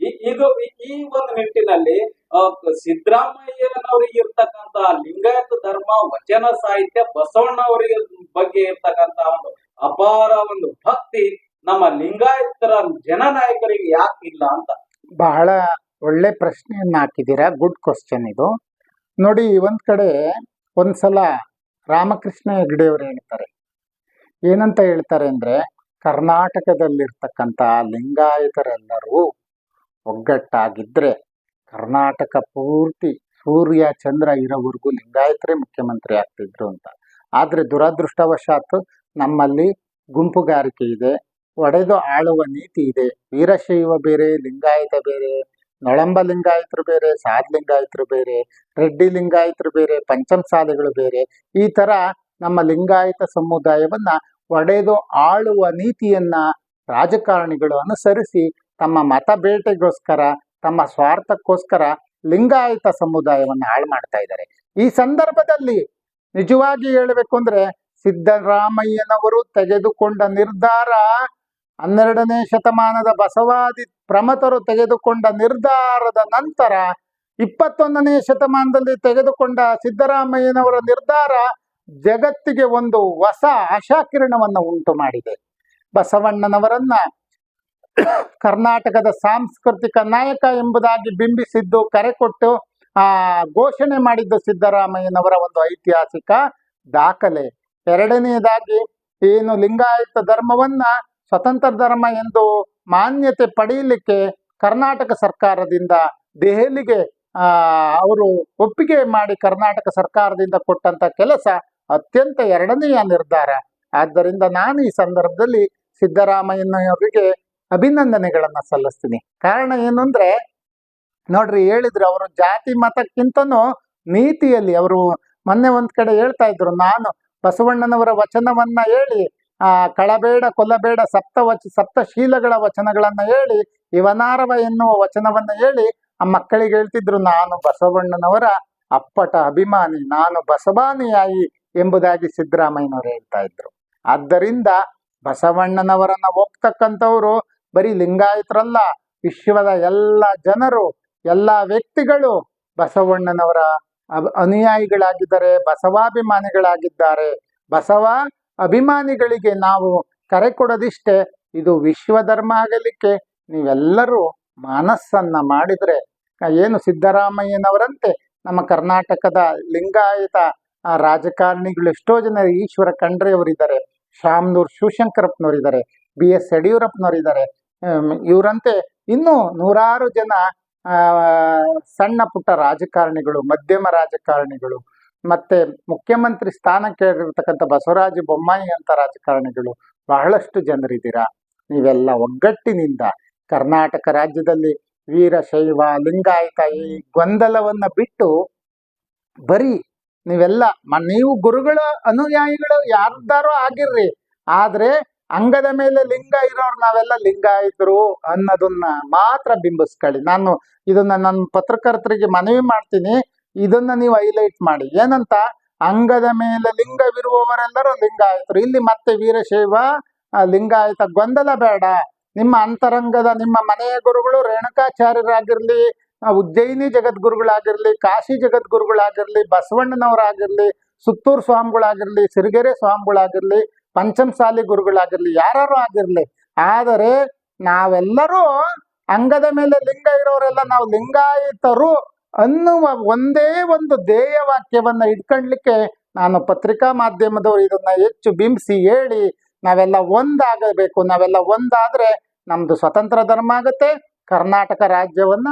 ಇದು ಈ ಒಂದು ನಿಟ್ಟಿನಲ್ಲಿ ಸಿದ್ದರಾಮಯ್ಯನವರಿಗೆ ಇರ್ತಕ್ಕಂತ ಲಿಂಗಾಯತ ಧರ್ಮ, ವಚನ ಸಾಹಿತ್ಯ, ಬಸವಣ್ಣವರಿಗೆ ಬಗ್ಗೆ ಇರ್ತಕ್ಕಂತ ಒಂದು ಅಪಾರ ಒಂದು ಭಕ್ತಿ ನಮ್ಮ ಲಿಂಗಾಯತರ ಜನನಾಯಕರಿಗೆ ಯಾಕಿಲ್ಲ ಅಂತ ಬಹಳ ಒಳ್ಳೆ ಪ್ರಶ್ನೆಯನ್ನ ಹಾಕಿದ್ದೀರಾ. ಗುಡ್ ಕ್ವಶನ್ ಇದು. ನೋಡಿ, ಒಂದ್ ಕಡೆ ಒಂದ್ಸಲ ರಾಮಕೃಷ್ಣ ಹೆಗಡೆ ಅವರು ಏನಂತ ಹೇಳ್ತಾರೆ ಅಂದ್ರೆ, ಕರ್ನಾಟಕದಲ್ಲಿರ್ತಕ್ಕಂಥ ಲಿಂಗಾಯತರೆಲ್ಲರೂ ಒಗ್ಗಟ್ಟಾಗಿದ್ರೆ ಕರ್ನಾಟಕ ಪೂರ್ತಿ ಸೂರ್ಯ ಚಂದ್ರ ಇರೋವರೆಗೂ ಲಿಂಗಾಯತರೇ ಮುಖ್ಯಮಂತ್ರಿ ಆಗ್ತಿದ್ರು ಅಂತ. ಆದ್ರೆ ದುರದೃಷ್ಟವಶಾತ್ ನಮ್ಮಲ್ಲಿ ಗುಂಪುಗಾರಿಕೆ ಇದೆ, ಒಡೆದು ಆಳುವ ನೀತಿ ಇದೆ. ವೀರಶೈವ ಬೇರೆ, ಲಿಂಗಾಯತ ಬೇರೆ, ನೊಳಂಬ ಲಿಂಗಾಯತರು ಬೇರೆ, ಸಾದ್ ಲಿಂಗಾಯತರು ಬೇರೆ, ರೆಡ್ಡಿ ಲಿಂಗಾಯತರು ಬೇರೆ, ಪಂಚಮಸಾಲಿಗಳು ಬೇರೆ. ಈ ತರ ನಮ್ಮ ಲಿಂಗಾಯತ ಸಮುದಾಯವನ್ನ ಒಡೆದು ಆಳುವ ನೀತಿಯನ್ನ ರಾಜಕಾರಣಿಗಳು ಅನುಸರಿಸಿ ತಮ್ಮ ಮತ ಬೇಟೆಗೋಸ್ಕರ, ತಮ್ಮ ಸ್ವಾರ್ಥಕ್ಕೋಸ್ಕರ ಲಿಂಗಾಯತ ಸಮುದಾಯವನ್ನು ಹಾಳು ಮಾಡ್ತಾ ಇದ್ದಾರೆ. ಈ ಸಂದರ್ಭದಲ್ಲಿ ನಿಜವಾಗಿ ಹೇಳಬೇಕು ಅಂದ್ರೆ, ಸಿದ್ದರಾಮಯ್ಯನವರು ತೆಗೆದುಕೊಂಡ ನಿರ್ಧಾರ, 12ನೇ ಶತಮಾನದ ಬಸವಾದಿ ಪ್ರಮಥರು ತೆಗೆದುಕೊಂಡ ನಿರ್ಧಾರದ ನಂತರ 21ನೇ ಶತಮಾನದಲ್ಲಿ ತೆಗೆದುಕೊಂಡ ಸಿದ್ದರಾಮಯ್ಯನವರ ನಿರ್ಧಾರ ಜಗತ್ತಿಗೆ ಒಂದು ಹೊಸ ಆಶಾಕಿರಣವನ್ನು ಉಂಟು ಮಾಡಿದೆ. ಬಸವಣ್ಣನವರನ್ನ ಕರ್ನಾಟಕದ ಸಾಂಸ್ಕೃತಿಕ ನಾಯಕ ಎಂಬುದಾಗಿ ಬಿಂಬಿಸಿದ್ದು, ಕರೆ ಕೊಟ್ಟು ಘೋಷಣೆ ಮಾಡಿದ್ದು ಸಿದ್ದರಾಮಯ್ಯನವರ ಒಂದು ಐತಿಹಾಸಿಕ ದಾಖಲೆ. ಎರಡನೆಯದಾಗಿ, ಏನು ಲಿಂಗಾಯತ ಧರ್ಮವನ್ನ ಸ್ವತಂತ್ರ ಧರ್ಮ ಎಂದು ಮಾನ್ಯತೆ ಪಡೆಯಲಿಕ್ಕೆ ಕರ್ನಾಟಕ ಸರ್ಕಾರದಿಂದ ದೆಹಲಿಗೆ ಅವರು ಒಪ್ಪಿಗೆ ಮಾಡಿ ಕರ್ನಾಟಕ ಸರ್ಕಾರದಿಂದ ಕೊಟ್ಟಂತ ಕೆಲಸ ಅತ್ಯಂತ ಎರಡನೆಯ ನಿರ್ಧಾರ. ಆದ್ದರಿಂದ ನಾನು ಈ ಸಂದರ್ಭದಲ್ಲಿ ಸಿದ್ದರಾಮಯ್ಯನವರಿಗೆ ಅಭಿನಂದನೆಗಳನ್ನ ಸಲ್ಲಿಸ್ತೀನಿ. ಕಾರಣ ಏನು ಅಂದ್ರೆ, ನೋಡ್ರಿ, ಹೇಳಿದ್ರು ಅವರು ಜಾತಿ ಮತಕ್ಕಿಂತನೂ ನೀತಿಯಲ್ಲಿ ಅವರು ಮೊನ್ನೆ ಒಂದ್ ಕಡೆ ಹೇಳ್ತಾ ಇದ್ರು, ನಾನು ಬಸವಣ್ಣನವರ ವಚನವನ್ನ ಹೇಳಿ ಕಳಬೇಡ ಕೊಲ್ಲಬೇಡ ಸಪ್ತಶೀಲಗಳ ವಚನಗಳನ್ನ ಹೇಳಿ, ಇವನಾರವ ಎನ್ನುವ ವಚನವನ್ನ ಹೇಳಿ ಆ ಮಕ್ಕಳಿಗೆ ಹೇಳ್ತಿದ್ರು, ನಾನು ಬಸವಣ್ಣನವರ ಅಪ್ಪಟ ಅಭಿಮಾನಿ, ನಾನು ಬಸವಾನುಯಾಯಿ ಎಂಬುದಾಗಿ ಸಿದ್ದರಾಮಯ್ಯನವರು ಹೇಳ್ತಾ ಇದ್ರು. ಆದ್ದರಿಂದ ಬಸವಣ್ಣನವರನ್ನ ಒಪ್ತಕ್ಕಂಥವ್ರು ಬರೀ ಲಿಂಗಾಯತರಲ್ಲ, ವಿಶ್ವದ ಎಲ್ಲ ಜನರು, ಎಲ್ಲ ವ್ಯಕ್ತಿಗಳು ಬಸವಣ್ಣನವರ ಅನುಯಾಯಿಗಳಾಗಿದ್ದಾರೆ, ಬಸವಾಭಿಮಾನಿಗಳಾಗಿದ್ದಾರೆ. ಬಸವ ಅಭಿಮಾನಿಗಳಿಗೆ ನಾವು ಕರೆ ಕೊಡೋದಿಷ್ಟೇ, ಇದು ವಿಶ್ವ ಧರ್ಮ ಆಗಲಿಕ್ಕೆ ನೀವೆಲ್ಲರೂ ಮನಸ್ಸನ್ನ ಮಾಡಿದ್ರೆ, ಏನು ಸಿದ್ದರಾಮಯ್ಯನವರಂತೆ ನಮ್ಮ ಕರ್ನಾಟಕದ ಲಿಂಗಾಯತ ರಾಜಕಾರಣಿಗಳು ಎಷ್ಟೋ ಜನ, ಈಶ್ವರ ಖಂಡ್ರೆ ಅವರಿದ್ದಾರೆ, ಶಾಮನೂರು ಶಿವಶಂಕರಪ್ಪನವರಿದ್ದಾರೆ, BS ಯಡಿಯೂರಪ್ಪನವರಿದ್ದಾರೆ, ಇವರಂತೆ ಇನ್ನೂ ನೂರಾರು ಜನ ಸಣ್ಣ ಪುಟ್ಟ ರಾಜಕಾರಣಿಗಳು, ಮಧ್ಯಮ ರಾಜಕಾರಣಿಗಳು, ಮತ್ತೆ ಮುಖ್ಯಮಂತ್ರಿ ಸ್ಥಾನಕ್ಕೆ ಇರತಕ್ಕಂಥ ಬಸವರಾಜ ಬೊಮ್ಮಾಯಿ ಅಂತ ರಾಜಕಾರಣಿಗಳು ಬಹಳಷ್ಟು ಜನರಿದ್ದೀರಾ. ನೀವೆಲ್ಲ ಒಗ್ಗಟ್ಟಿನಿಂದ ಕರ್ನಾಟಕ ರಾಜ್ಯದಲ್ಲಿ ವೀರಶೈವ ಲಿಂಗಾಯತ ಈ ಗೊಂದಲವನ್ನ ಬಿಟ್ಟು ಬರೀ ನೀವೆಲ್ಲ ನೀವು ಗುರುಗಳ ಅನುಯಾಯಿಗಳು ಯಾರ್ದಾರೋ ಆಗಿರ್ರಿ, ಆದ್ರೆ ಅಂಗದ ಮೇಲೆ ಲಿಂಗ ಇರೋರು ನಾವೆಲ್ಲ ಲಿಂಗಾಯತರು ಅನ್ನೋದನ್ನ ಮಾತ್ರ ಬಿಂಬಿಸ್ಕೊಳ್ಳಿ. ನಾನು ಇದನ್ನ ನನ್ನ ಪತ್ರಕರ್ತರಿಗೆ ಮನವಿ ಮಾಡ್ತೀನಿ, ಇದನ್ನ ನೀವು ಹೈಲೈಟ್ ಮಾಡಿ. ಏನಂತ, ಅಂಗದ ಮೇಲೆ ಲಿಂಗವಿರುವವರೆಲ್ಲರೂ ಲಿಂಗಾಯತರು. ಇಲ್ಲಿ ಮತ್ತೆ ವೀರಶೈವ ಲಿಂಗಾಯತ ಗೊಂದಲ ಬೇಡ. ನಿಮ್ಮ ಅಂತರಂಗದ ನಿಮ್ಮ ಮನೆಯ ಗುರುಗಳು ರೇಣುಕಾಚಾರ್ಯರಾಗಿರ್ಲಿ, ಉಜ್ಜಯಿನಿ ಜಗದ್ಗುರುಗಳಾಗಿರ್ಲಿ, ಕಾಶಿ ಜಗದ್ಗುರುಗಳಾಗಿರ್ಲಿ, ಬಸವಣ್ಣನವರಾಗಿರ್ಲಿ, ಸುತ್ತೂರು ಸ್ವಾಮಿಗಳಾಗಿರ್ಲಿ, ಸಿರಿಗೆರೆ ಸ್ವಾಮಿಗಳಾಗಿರ್ಲಿ, ಪಂಚಮಸಾಲಿ ಗುರುಗಳಾಗಿರ್ಲಿ, ಯಾರು ಆಗಿರ್ಲಿ, ಆದರೆ ನಾವೆಲ್ಲರೂ ಅಂಗದ ಮೇಲೆ ಲಿಂಗ ಇರೋರೆಲ್ಲ ನಾವು ಲಿಂಗಾಯತರು ಅನ್ನುವ ಒಂದೇ ಒಂದು ಧ್ಯೇಯ ವಾಕ್ಯವನ್ನ ಇಟ್ಕೊಳ್ಳಿಕ್ಕೆ ನಾನು ಪತ್ರಿಕಾ ಮಾಧ್ಯಮದವರು ಇದನ್ನ ಹೆಚ್ಚು ಬಿಂಬಿಸಿ ಹೇಳಿ ನಾವೆಲ್ಲ ಒಂದಾಗಬೇಕು. ನಾವೆಲ್ಲ ಒಂದಾದ್ರೆ ನಮ್ದು ಸ್ವತಂತ್ರ ಧರ್ಮ ಆಗುತ್ತೆ, ಕರ್ನಾಟಕ ರಾಜ್ಯವನ್ನ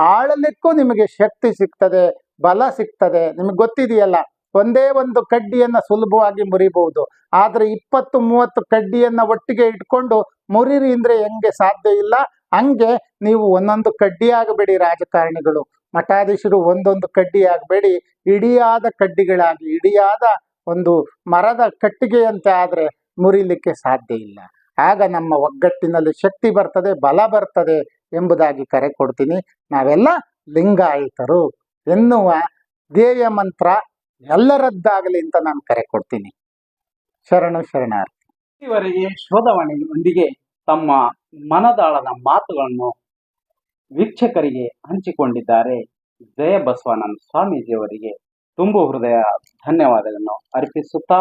ಆಳಲಿಕ್ಕೂ ನಿಮಗೆ ಶಕ್ತಿ ಸಿಗ್ತದೆ, ಬಲ ಸಿಗ್ತದೆ. ನಿಮಗೆ ಗೊತ್ತಿದೆಯಲ್ಲ, ಒಂದೇ ಒಂದು ಕಡ್ಡಿಯನ್ನ ಸುಲಭವಾಗಿ ಮುರಿಬಹುದು, ಆದ್ರೆ 20-30 ಕಡ್ಡಿಯನ್ನ ಒಟ್ಟಿಗೆ ಇಟ್ಕೊಂಡು ಮುರಿರಿ ಅಂದ್ರೆ ಹೆಂಗೆ ಸಾಧ್ಯ ಇಲ್ಲ. ಹಂಗೆ ನೀವು ಒಂದೊಂದು ಕಡ್ಡಿ ಆಗಬೇಡಿ, ರಾಜಕಾರಣಿಗಳು ಮಠಾಧೀಶರು ಒಂದೊಂದು ಕಡ್ಡಿ ಆಗಬೇಡಿ, ಇಡಿಯಾದ ಕಡ್ಡಿಗಳಾಗಿ, ಇಡಿಯಾದ ಒಂದು ಮರದ ಕಟ್ಟಿಗೆಯಂತೆ ಆದ್ರೆ ಮುರಿಲಿಕ್ಕೆ ಸಾಧ್ಯ ಇಲ್ಲ. ಆಗ ನಮ್ಮ ಒಗ್ಗಟ್ಟಿನಲ್ಲಿ ಶಕ್ತಿ ಬರ್ತದೆ, ಬಲ ಬರ್ತದೆ ಎಂಬುದಾಗಿ ಕರೆ ಕೊಡ್ತೀನಿ. ನಾವೆಲ್ಲ ಲಿಂಗಾಯತರು ಎನ್ನುವ ಧ್ಯೇಯ ಮಂತ್ರ ಎಲ್ಲರದ್ದಾಗಲಿ ಅಂತ ನಾನು ಕರೆ ಕೊಡ್ತೀನಿ. ಶರಣು ಶರಣಾರ್ಥಿ. ಇವರಿಗೆ ಶೋಧವಾಣಿಯೊಂದಿಗೆ ತಮ್ಮ ಮನದಾಳದ ಮಾತುಗಳನ್ನು ವೀಕ್ಷಕರಿಗೆ ಹಂಚಿಕೊಂಡಿದ್ದಾರೆ ಜಯ ಬಸವಾನಂದ ಸ್ವಾಮೀಜಿಯವರಿಗೆ ತುಂಬು ಹೃದಯ ಧನ್ಯವಾದಗಳನ್ನು ಅರ್ಪಿಸುತ್ತಾ,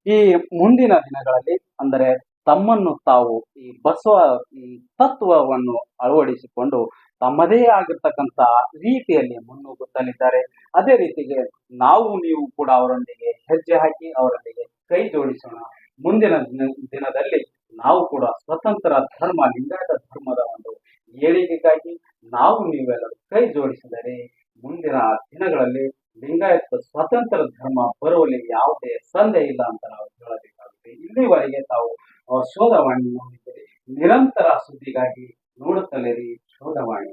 ಈ ಮುಂದಿನ ದಿನಗಳಲ್ಲಿ ಅಂದರೆ ತಮ್ಮನ್ನು ತಾವು ಈ ಬಸವ ಈ ತತ್ವವನ್ನು ಅಳವಡಿಸಿಕೊಂಡು ತಮ್ಮದೇ ಆಗಿರ್ತಕ್ಕಂಥ ರೀತಿಯಲ್ಲಿ ಮುನ್ನುಗ್ಗುತ್ತಲಿದ್ದಾರೆ. ಅದೇ ರೀತಿಗೆ ನಾವು ನೀವು ಕೂಡ ಅವರೊಂದಿಗೆ ಹೆಜ್ಜೆ ಹಾಕಿ ಅವರೊಂದಿಗೆ ಕೈ ಜೋಡಿಸೋಣ. ಮುಂದಿನ ದಿನದಲ್ಲಿ ನಾವು ಕೂಡ ಸ್ವತಂತ್ರ ಧರ್ಮ, ಲಿಂಗಾಯತ ಧರ್ಮದ ಒಂದು ಏಳಿಗೆಗಾಗಿ ನಾವು ನೀವೆಲ್ಲರೂ ಕೈ ಜೋಡಿಸಿದರೆ ಮುಂದಿನ ದಿನಗಳಲ್ಲಿ ಲಿಂಗಾಯತ ಸ್ವತಂತ್ರ ಧರ್ಮ ಬರುವಲ್ಲಿ ಯಾವುದೇ ಸಂದೇಹ ಇಲ್ಲ ಅಂತ ನಾವು ಹೇಳಬೇಕಾಗುತ್ತೆ. ಇಲ್ಲಿವರೆಗೆ ತಾವು ಶೋಧವಾಣಿ ನೋಡಿದ್ದೀರಿ. ನಿರಂತರ ಸುದ್ದಿಗಾಗಿ ನೋಡುತ್ತಲಿರಿ ಶೋಧವಾಣಿ.